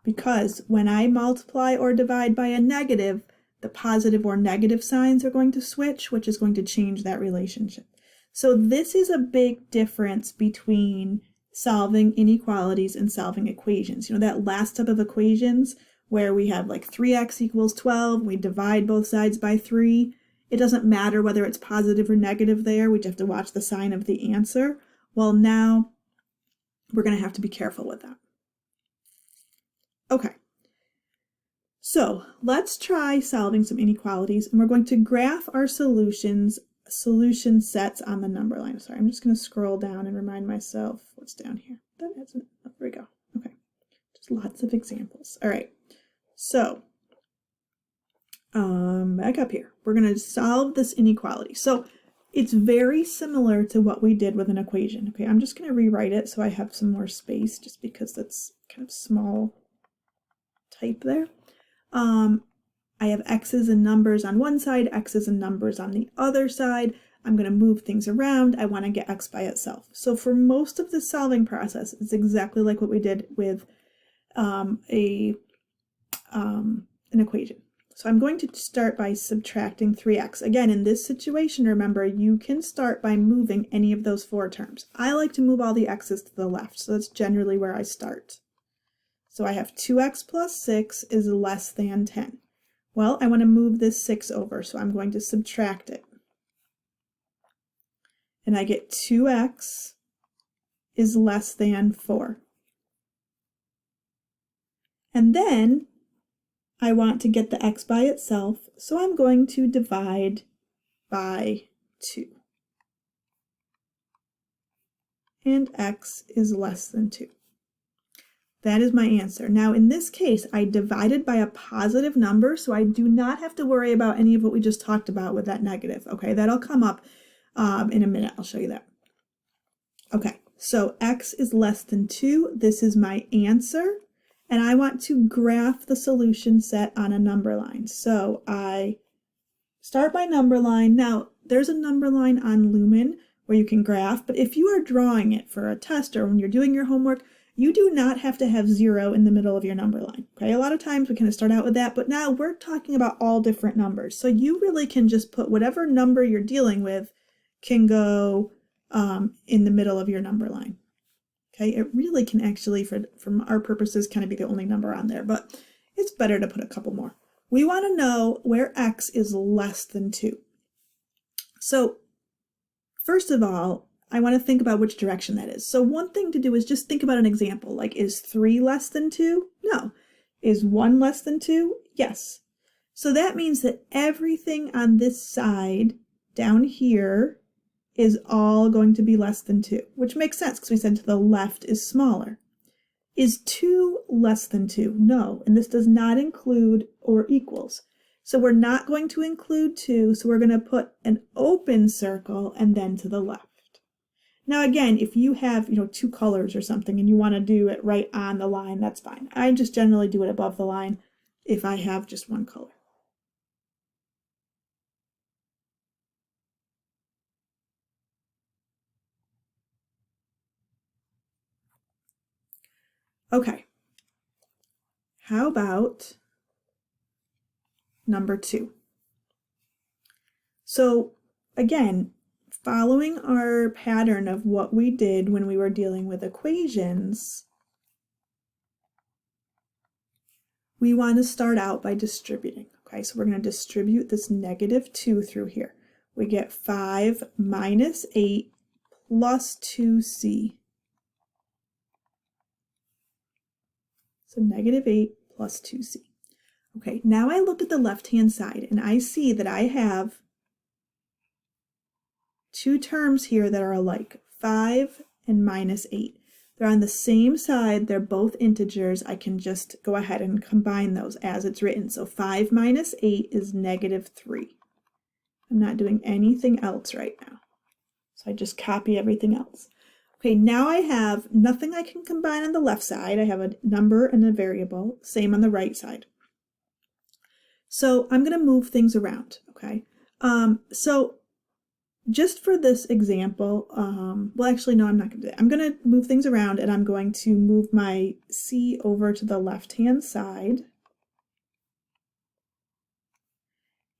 because when I multiply or divide by a negative, the positive or negative signs are going to switch, which is going to change that relationship. So this is a big difference between solving inequalities and solving equations. You know, that last type of equations where we have like 3x equals 12, we divide both sides by 3. It doesn't matter whether it's positive or negative there, we just have to watch the sign of the answer. Well, now we're going to have to be careful with that. Okay, so let's try solving some inequalities, and we're going to graph our solution sets on the number line. Sorry, I'm just going to scroll down and remind myself what's down here. That hasn't, oh, there we go. Okay, just lots of examples. All right, so back up here, we're going to solve this inequality. So it's very similar to what we did with an equation. Okay, I'm just going to rewrite it so I have some more space, just because that's kind of small type there. I have x's and numbers on one side, x's and numbers on the other side. I'm going to move things around. I want to get x by itself. So for most of the solving process, it's exactly like what we did with an equation. So I'm going to start by subtracting 3x. Again, in this situation, remember, you can start by moving any of those 4 terms. I like to move all the x's to the left, so that's generally where I start. So I have 2x plus 6 is less than 10. Well, I want to move this 6 over, so I'm going to subtract it. And I get 2x is less than 4. And then I want to get the x by itself, so I'm going to divide by 2. And x is less than 2. That is my answer. Now, in this case, I divided by a positive number, so I do not have to worry about any of what we just talked about with that negative. Okay, that'll come up in a minute. I'll show you that. Okay, so x is less than 2. This is my answer, and I want to graph the solution set on a number line. So I start by number line. Now, there's a number line on Lumen where you can graph, but if you are drawing it for a test or when you're doing your homework, you do not have to have 0 in the middle of your number line. Okay, a lot of times we kind of start out with that, but now we're talking about all different numbers. So you really can just put whatever number you're dealing with can go in the middle of your number line. Okay, it really can actually, from our purposes, kind of be the only number on there, but it's better to put a couple more. We want to know where x is less than 2. So first of all, I want to think about which direction that is. So one thing to do is just think about an example, like is 3 less than 2? No. Is 1 less than 2? Yes. So that means that everything on this side down here is all going to be less than 2, which makes sense because we said to the left is smaller. Is 2 less than 2? No, and this does not include or equals. So we're not going to include 2, so we're going to put an open circle and then to the left. Now again, if you have, 2 colors or something and you want to do it right on the line, that's fine. I just generally do it above the line if I have just one color. Okay. How about number 2? So again, following our pattern of what we did when we were dealing with equations, we want to start out by distributing. Okay, so we're going to distribute this -2 through here. We get 5 minus 8 plus 2c. So -8 plus 2c. Okay, now I look at the left-hand side and I see that I have 2 terms here that are alike, 5 and -8. They're on the same side, they're both integers. I can just go ahead and combine those as it's written. So 5 minus 8 is -3. I'm not doing anything else right now. So I just copy everything else. Okay, now I have nothing I can combine on the left side. I have a number and a variable, same on the right side. So I'm going to move things around, okay? So just for this example, well, actually, no, I'm not going to do that. I'm going to move things around, and I'm going to move my c over to the left-hand side.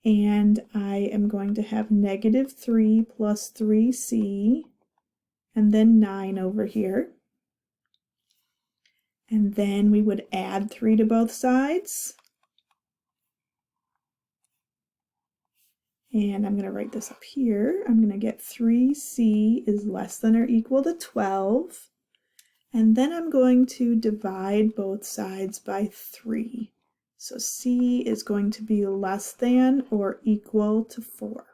And I am going to have -3 plus 3c, and then 9 over here. And then we would add 3 to both sides. And I'm going to write this up here. I'm going to get 3c is less than or equal to 12. And then I'm going to divide both sides by 3. So c is going to be less than or equal to 4.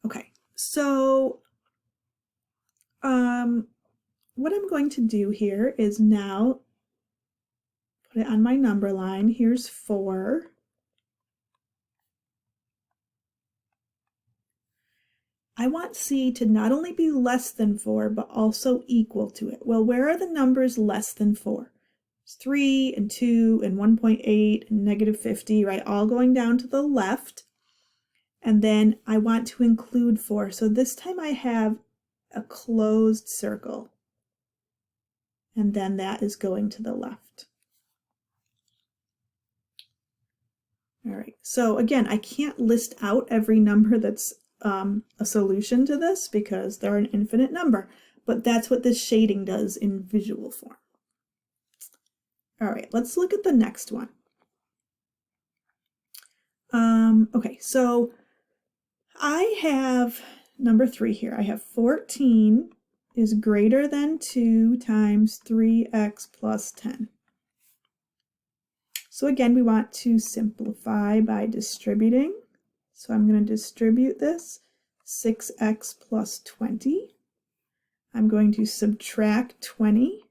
Okay, so what I'm going to do here is now put it on my number line. Here's 4. I want c to not only be less than 4, but also equal to it. Well, where are the numbers less than 4? There's 3 and 2 and 1.8 and -50, right? All going down to the left. And then I want to include 4. So this time I have a closed circle. And then that is going to the left. All right, so again, I can't list out every number that's a solution to this because they're an infinite number, but that's what this shading does in visual form. All right, let's look at the next one. Okay, so I have number 3 here. I have 14 is greater than 2 times 3x plus 10. So again, we want to simplify by distributing. So I'm going to distribute this, 6x plus 20. I'm going to subtract 20.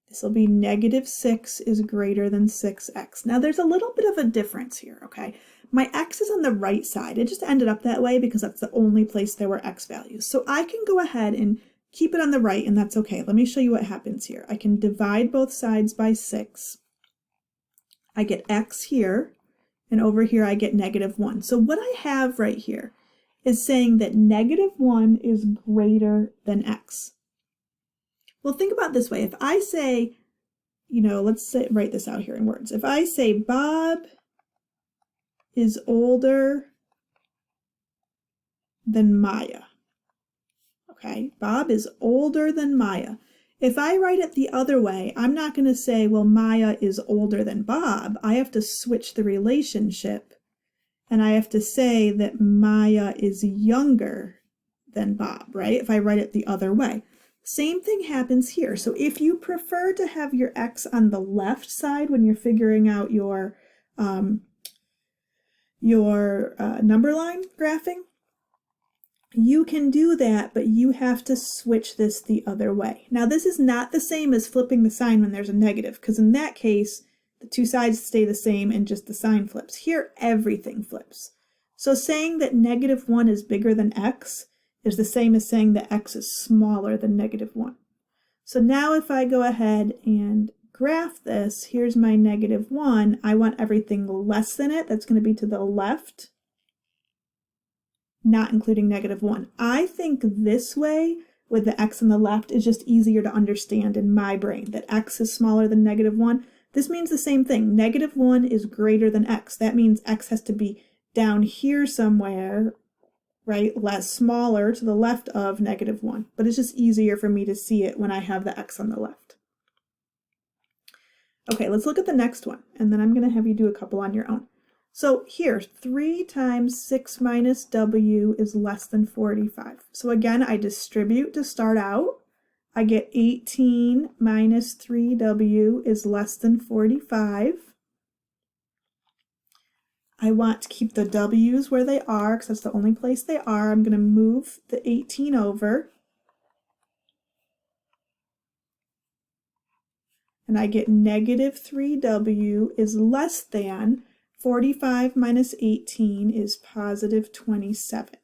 This will be -6 is greater than 6x. Now there's a little bit of a difference here, okay? My x is on the right side. It just ended up that way because that's the only place there were x values. So I can go ahead and keep it on the right, and that's okay. Let me show you what happens here. I can divide both sides by 6. I get x here, and over here I get -1. So what I have right here is saying that -1 is greater than x. Well, think about it this way. If I say, let's write this out here in words. If I say Bob is older than Maya, okay, Bob is older than Maya. If I write it the other way, I'm not going to say, well, Maya is older than Bob. I have to switch the relationship, and I have to say that Maya is younger than Bob, right? If I write it the other way. Same thing happens here. So if you prefer to have your x on the left side when you're figuring out your number line graphing, you can do that, but you have to switch this the other way. Now, this is not the same as flipping the sign when there's a negative, because in that case, the two sides stay the same and just the sign flips. Here, everything flips. So saying that -1 is bigger than x is the same as saying that x is smaller than -1. So now if I go ahead and graph this, here's my -1. I want everything less than it. That's going to be to the left, not including -1. I think this way, with the x on the left, is just easier to understand in my brain, that x is smaller than -1. This means the same thing. -1 is greater than x. That means x has to be down here somewhere, right, smaller to the left of -1. But it's just easier for me to see it when I have the x on the left. Okay, let's look at the next one, and then I'm going to have you do a couple on your own. So here, 3 times 6 minus w is less than 45. So again, I distribute to start out. I get 18 minus 3w is less than 45. I want to keep the w's where they are because that's the only place they are. I'm going to move the 18 over. And I get -3w is less than 45 minus 18 is positive 27.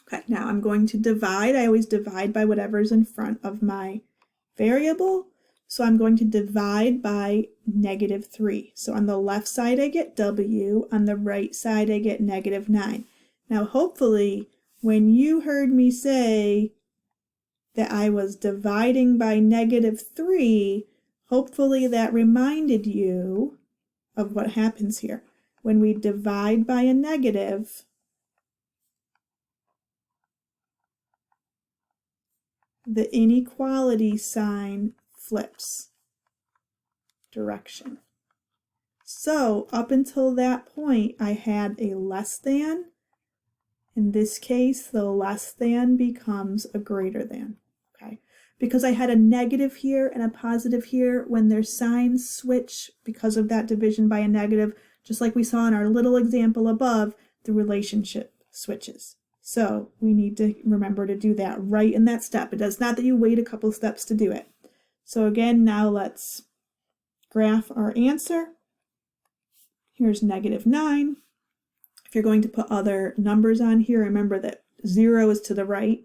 Okay, now I'm going to divide. I always divide by whatever's in front of my variable. So I'm going to divide by -3. So on the left side I get W, on the right side I get -9. Now hopefully when you heard me say that I was dividing by -3, hopefully that reminded you of what happens here. When we divide by a negative, the inequality sign flips direction. So up until that point, I had a less than. In this case, the less than becomes a greater than, okay? Because I had a negative here and a positive here, when their signs switch because of that division by a negative, just like we saw in our little example above, the relationship switches. So we need to remember to do that right in that step. It does not that you wait a couple steps to do it. So again, now let's graph our answer. Here's -9. If you're going to put other numbers on here, remember that 0 is to the right,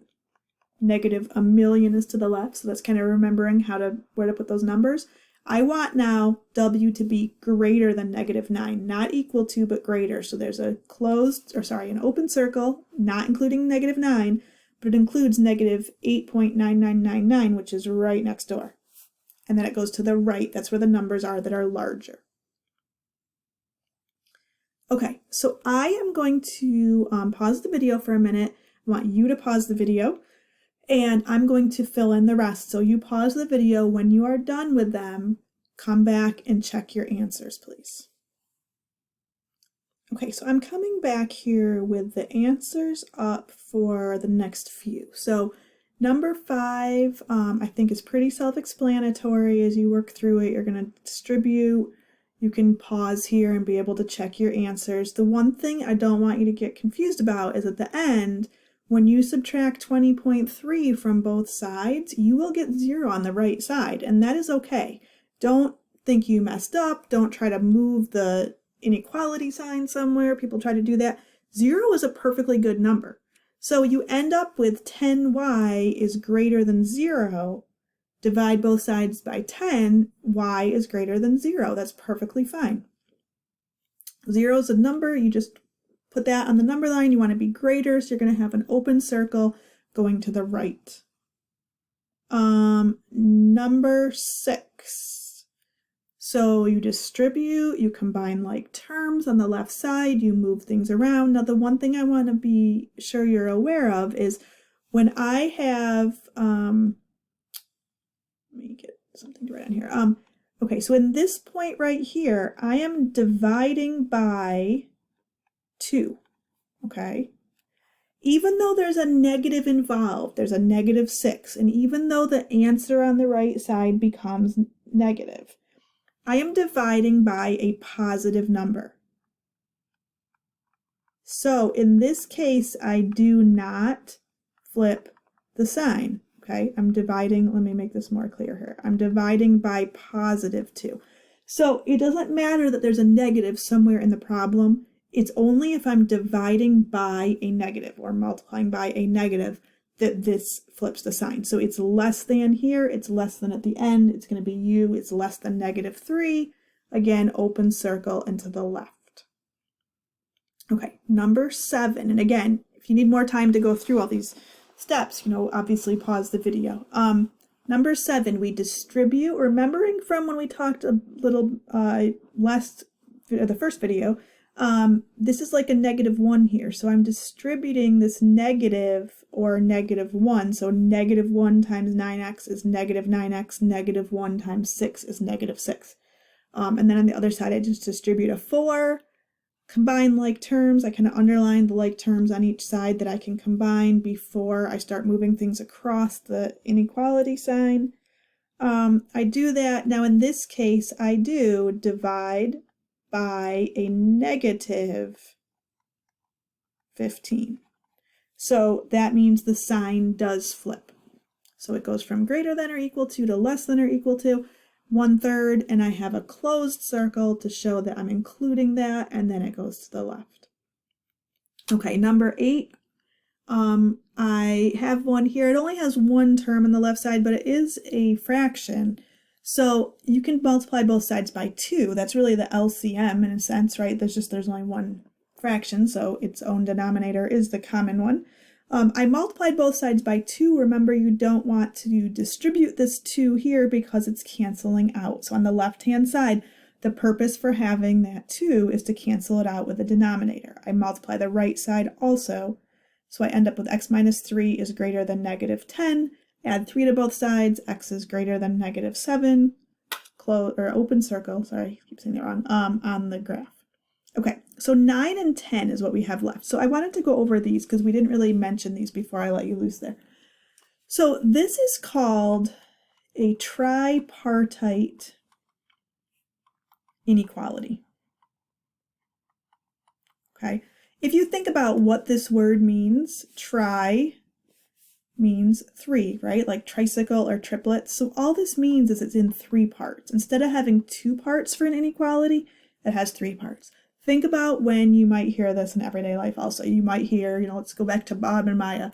-1,000,000 is to the left. So that's kind of remembering where to put those numbers. I want now W to be greater than -9, not equal to, but greater. So there's an open circle, not including -9, but it includes -8.9999, which is right next door. And then it goes to the right. That's where the numbers are that are larger. Okay, so I am going to pause the video for a minute. I want you to pause the video, and I'm going to fill in the rest. So you pause the video. When you are done with them, come back and check your answers, please. Okay, so I'm coming back here with the answers up for the next few. So number 5, I think is pretty self-explanatory. As you work through it, you're going to distribute. You can pause here and be able to check your answers. The one thing I don't want you to get confused about is at the end, when you subtract 20.3 from both sides, you will get 0 on the right side, and that is okay. Don't think you messed up. Don't try to move the inequality sign somewhere. People try to do that. 0 is a perfectly good number. So you end up with 10y is greater than 0. Divide both sides by 10, y is greater than 0. That's perfectly fine. 0 is a number, you just put that on the number line. You want to be greater, so you're going to have an open circle going to the right. Number 6. So you distribute, you combine like terms on the left side, you move things around. Now the one thing I want to be sure you're aware of is when I have, let me get something to write on here. Okay, so in this point right here, I am dividing by 2, okay? Even though there's a negative involved, there's a -6, and even though the answer on the right side becomes negative, I am dividing by a positive number. So in this case, I do not flip the sign. Okay, I'm dividing, let me make this more clear here. I'm dividing by +2. So it doesn't matter that there's a negative somewhere in the problem. It's only if I'm dividing by a negative or multiplying by a negative that this flips the sign. So it's less than here, it's less than at the end, it's going to be U, it's less than -3. Again, open circle and to the left. Okay, number 7. And again, if you need more time to go through all these steps, obviously pause the video. Number 7, we distribute, remembering from when we talked a little the first video, this is like a -1 here. So I'm distributing this negative or -1. So -1 times 9x is -9x, -1 times 6 is -6. And then on the other side, I just distribute a 4. Combine like terms. I kind of underline the like terms on each side that I can combine before I start moving things across the inequality sign. I do that. Now in this case, I do divide by a -15. So that means the sign does flip. So it goes from greater than or equal to less than or equal to 1/3, and I have a closed circle to show that I'm including that, and then it goes to the left. Okay, number 8. I have one here. It only has one term on the left side, but it is a fraction. So you can multiply both sides by 2. That's really the LCM in a sense, right? There's only one fraction, so its own denominator is the common one. I multiplied both sides by 2. Remember, you don't want to distribute this 2 here because it's canceling out. So on the left-hand side, the purpose for having that 2 is to cancel it out with the denominator. I multiply the right side also, so I end up with x minus 3 is greater than negative 10. Add 3 to both sides, x is greater than negative 7, close or open circle, sorry, I keep saying that wrong, on the graph. Okay, so 9 and 10 is what we have left. So I wanted to go over these because we didn't really mention these before I let you loose there. So this is called a tripartite inequality. Okay, if you think about what this word means, tri means 3, right? Like tricycle or triplets. So all this means is it's in 3 parts. Instead of having 2 parts for an inequality, it has 3 parts. Think about when you might hear this in everyday life also. You might hear, let's go back to Bob and Maya.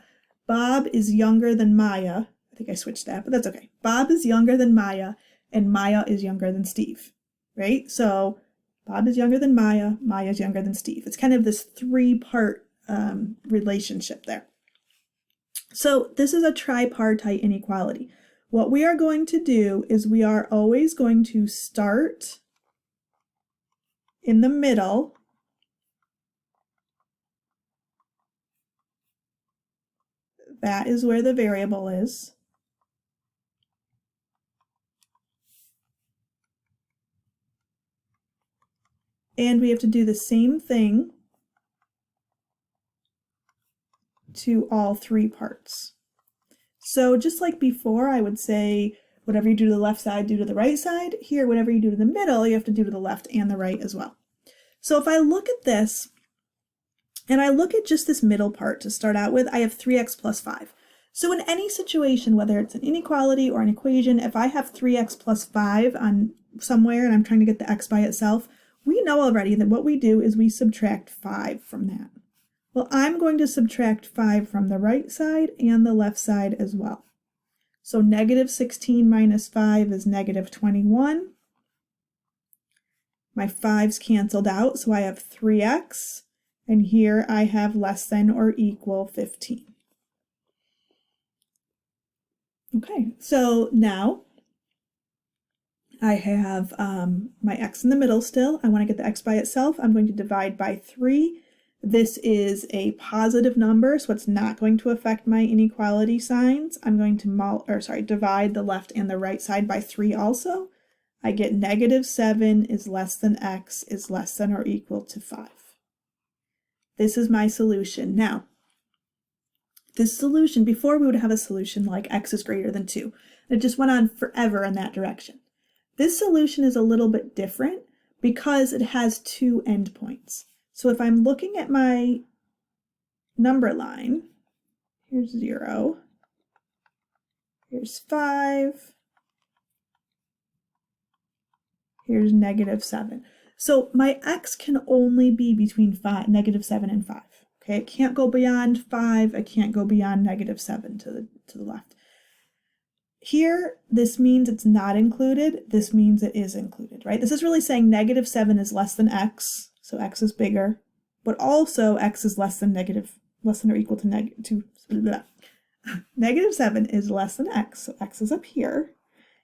Bob is younger than Maya. I think I switched that, but that's okay. Bob is younger than Maya, and Maya is younger than Steve, right? So Bob is younger than Maya, Maya is younger than Steve. It's kind of this 3-part relationship there. So this is a tripartite inequality. What we are going to do is we are always going to start in the middle that is where the variable is. And we have to do the same thing to all 3 parts. So just like before, I would say whatever you do to the left side, do to the right side. Here, whatever you do to the middle, you have to do to the left and the right as well. So if I look at this, and I look at just this middle part to start out with, I have 3x plus 5. So in any situation, whether it's an inequality or an equation, if I have 3x plus 5 on somewhere and I'm trying to get the x by itself, we know already that what we do is we subtract 5 from that. Well, I'm going to subtract 5 from the right side and the left side as well. So negative 16 minus 5 is negative 21. My 5's canceled out, so I have 3x, and here I have less than or equal 15. Okay, so now I have my x in the middle still. I want to get the x by itself. I'm going to divide by 3. This is a positive number, so it's not going to affect my inequality signs. I'm going to divide the left and the right side by 3 also. I get negative 7 is less than x is less than or equal to 5. This is my solution. Now, this solution, before we would have a solution like x is greater than 2. It just went on forever in that direction. This solution is a little bit different because it has 2 endpoints. So if I'm looking at my number line, here's 0, here's 5, here's negative 7. So my x can only be between negative 7 and 5. Okay, it can't go beyond 5, it can't go beyond negative 7 to the left. Here, this means it's not included, this means it is included, right? This is really saying negative 7 is less than x, so x is bigger, but also x is less than or equal to negative 7 is less than x, so x is up here,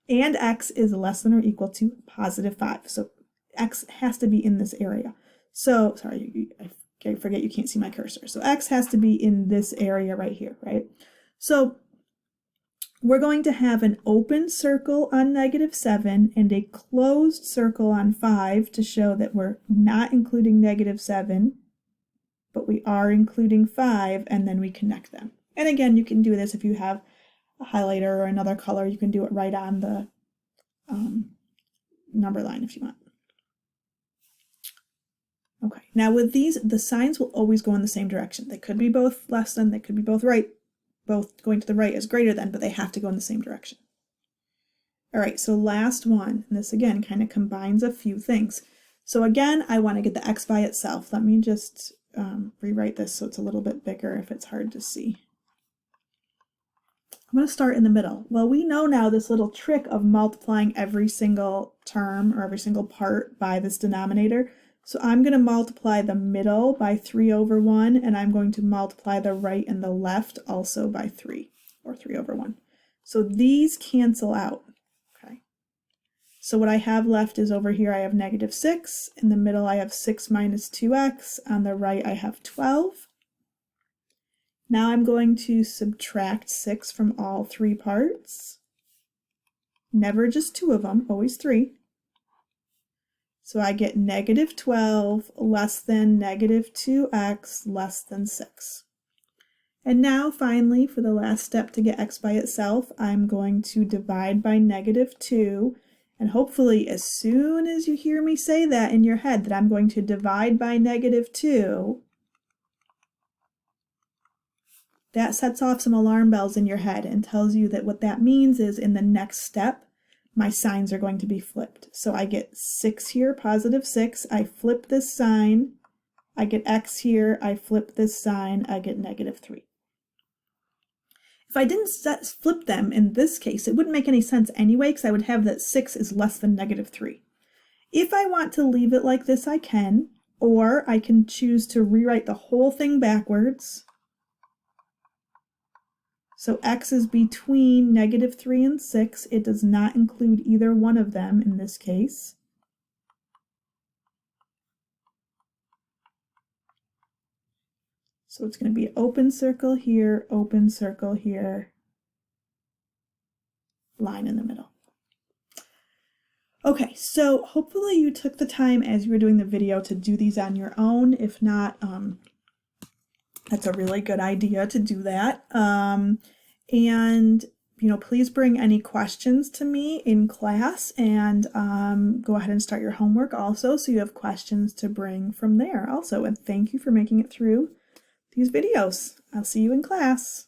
and x is less than or equal to positive 5, so x has to be in this area. So, sorry, I forget you can't see my cursor. So x has to be in this area right here, right? So we're going to have an open circle on negative 7 and a closed circle on 5 to show that we're not including negative 7, but we are including 5, and then we connect them. And again, you can do this if you have a highlighter or another color. You can do it right on the number line if you want. Okay, now with these, the signs will always go in the same direction. They could be both less than, they could be both right. Both going to the right is greater than, but they have to go in the same direction. All right, so last one, and this again kind of combines a few things. So again, I want to get the x by itself. Let me just rewrite this so it's a little bit bigger if it's hard to see. I'm going to start in the middle. Well, we know now this little trick of multiplying every single term or every single part by this denominator. So I'm going to multiply the middle by 3 over 1, and I'm going to multiply the right and the left also by 3, or 3 over 1. So these cancel out. Okay. So what I have left is over here I have negative 6. In the middle I have 6 minus 2x. On the right I have 12. Now I'm going to subtract 6 from all 3 parts. Never just 2 of them, always 3. So I get negative 12 less than negative 2x less than 6. And now finally, for the last step to get x by itself, I'm going to divide by negative 2. And hopefully as soon as you hear me say that in your head, that I'm going to divide by negative 2, that sets off some alarm bells in your head and tells you that what that means is in the next step, my signs are going to be flipped. So I get 6 here, positive 6. I flip this sign. I get x here. I flip this sign. I get negative 3. If I didn't flip them in this case, it wouldn't make any sense anyway, because I would have that 6 is less than negative 3. If I want to leave it like this, I can, or I can choose to rewrite the whole thing backwards. So x is between negative 3 and 6. It does not include either one of them in this case. So it's going to be open circle here, line in the middle. Okay, so hopefully you took the time as you were doing the video to do these on your own. If not, that's a really good idea to do that. And, please bring any questions to me in class, and go ahead and start your homework also so you have questions to bring from there also. And thank you for making it through these videos. I'll see you in class.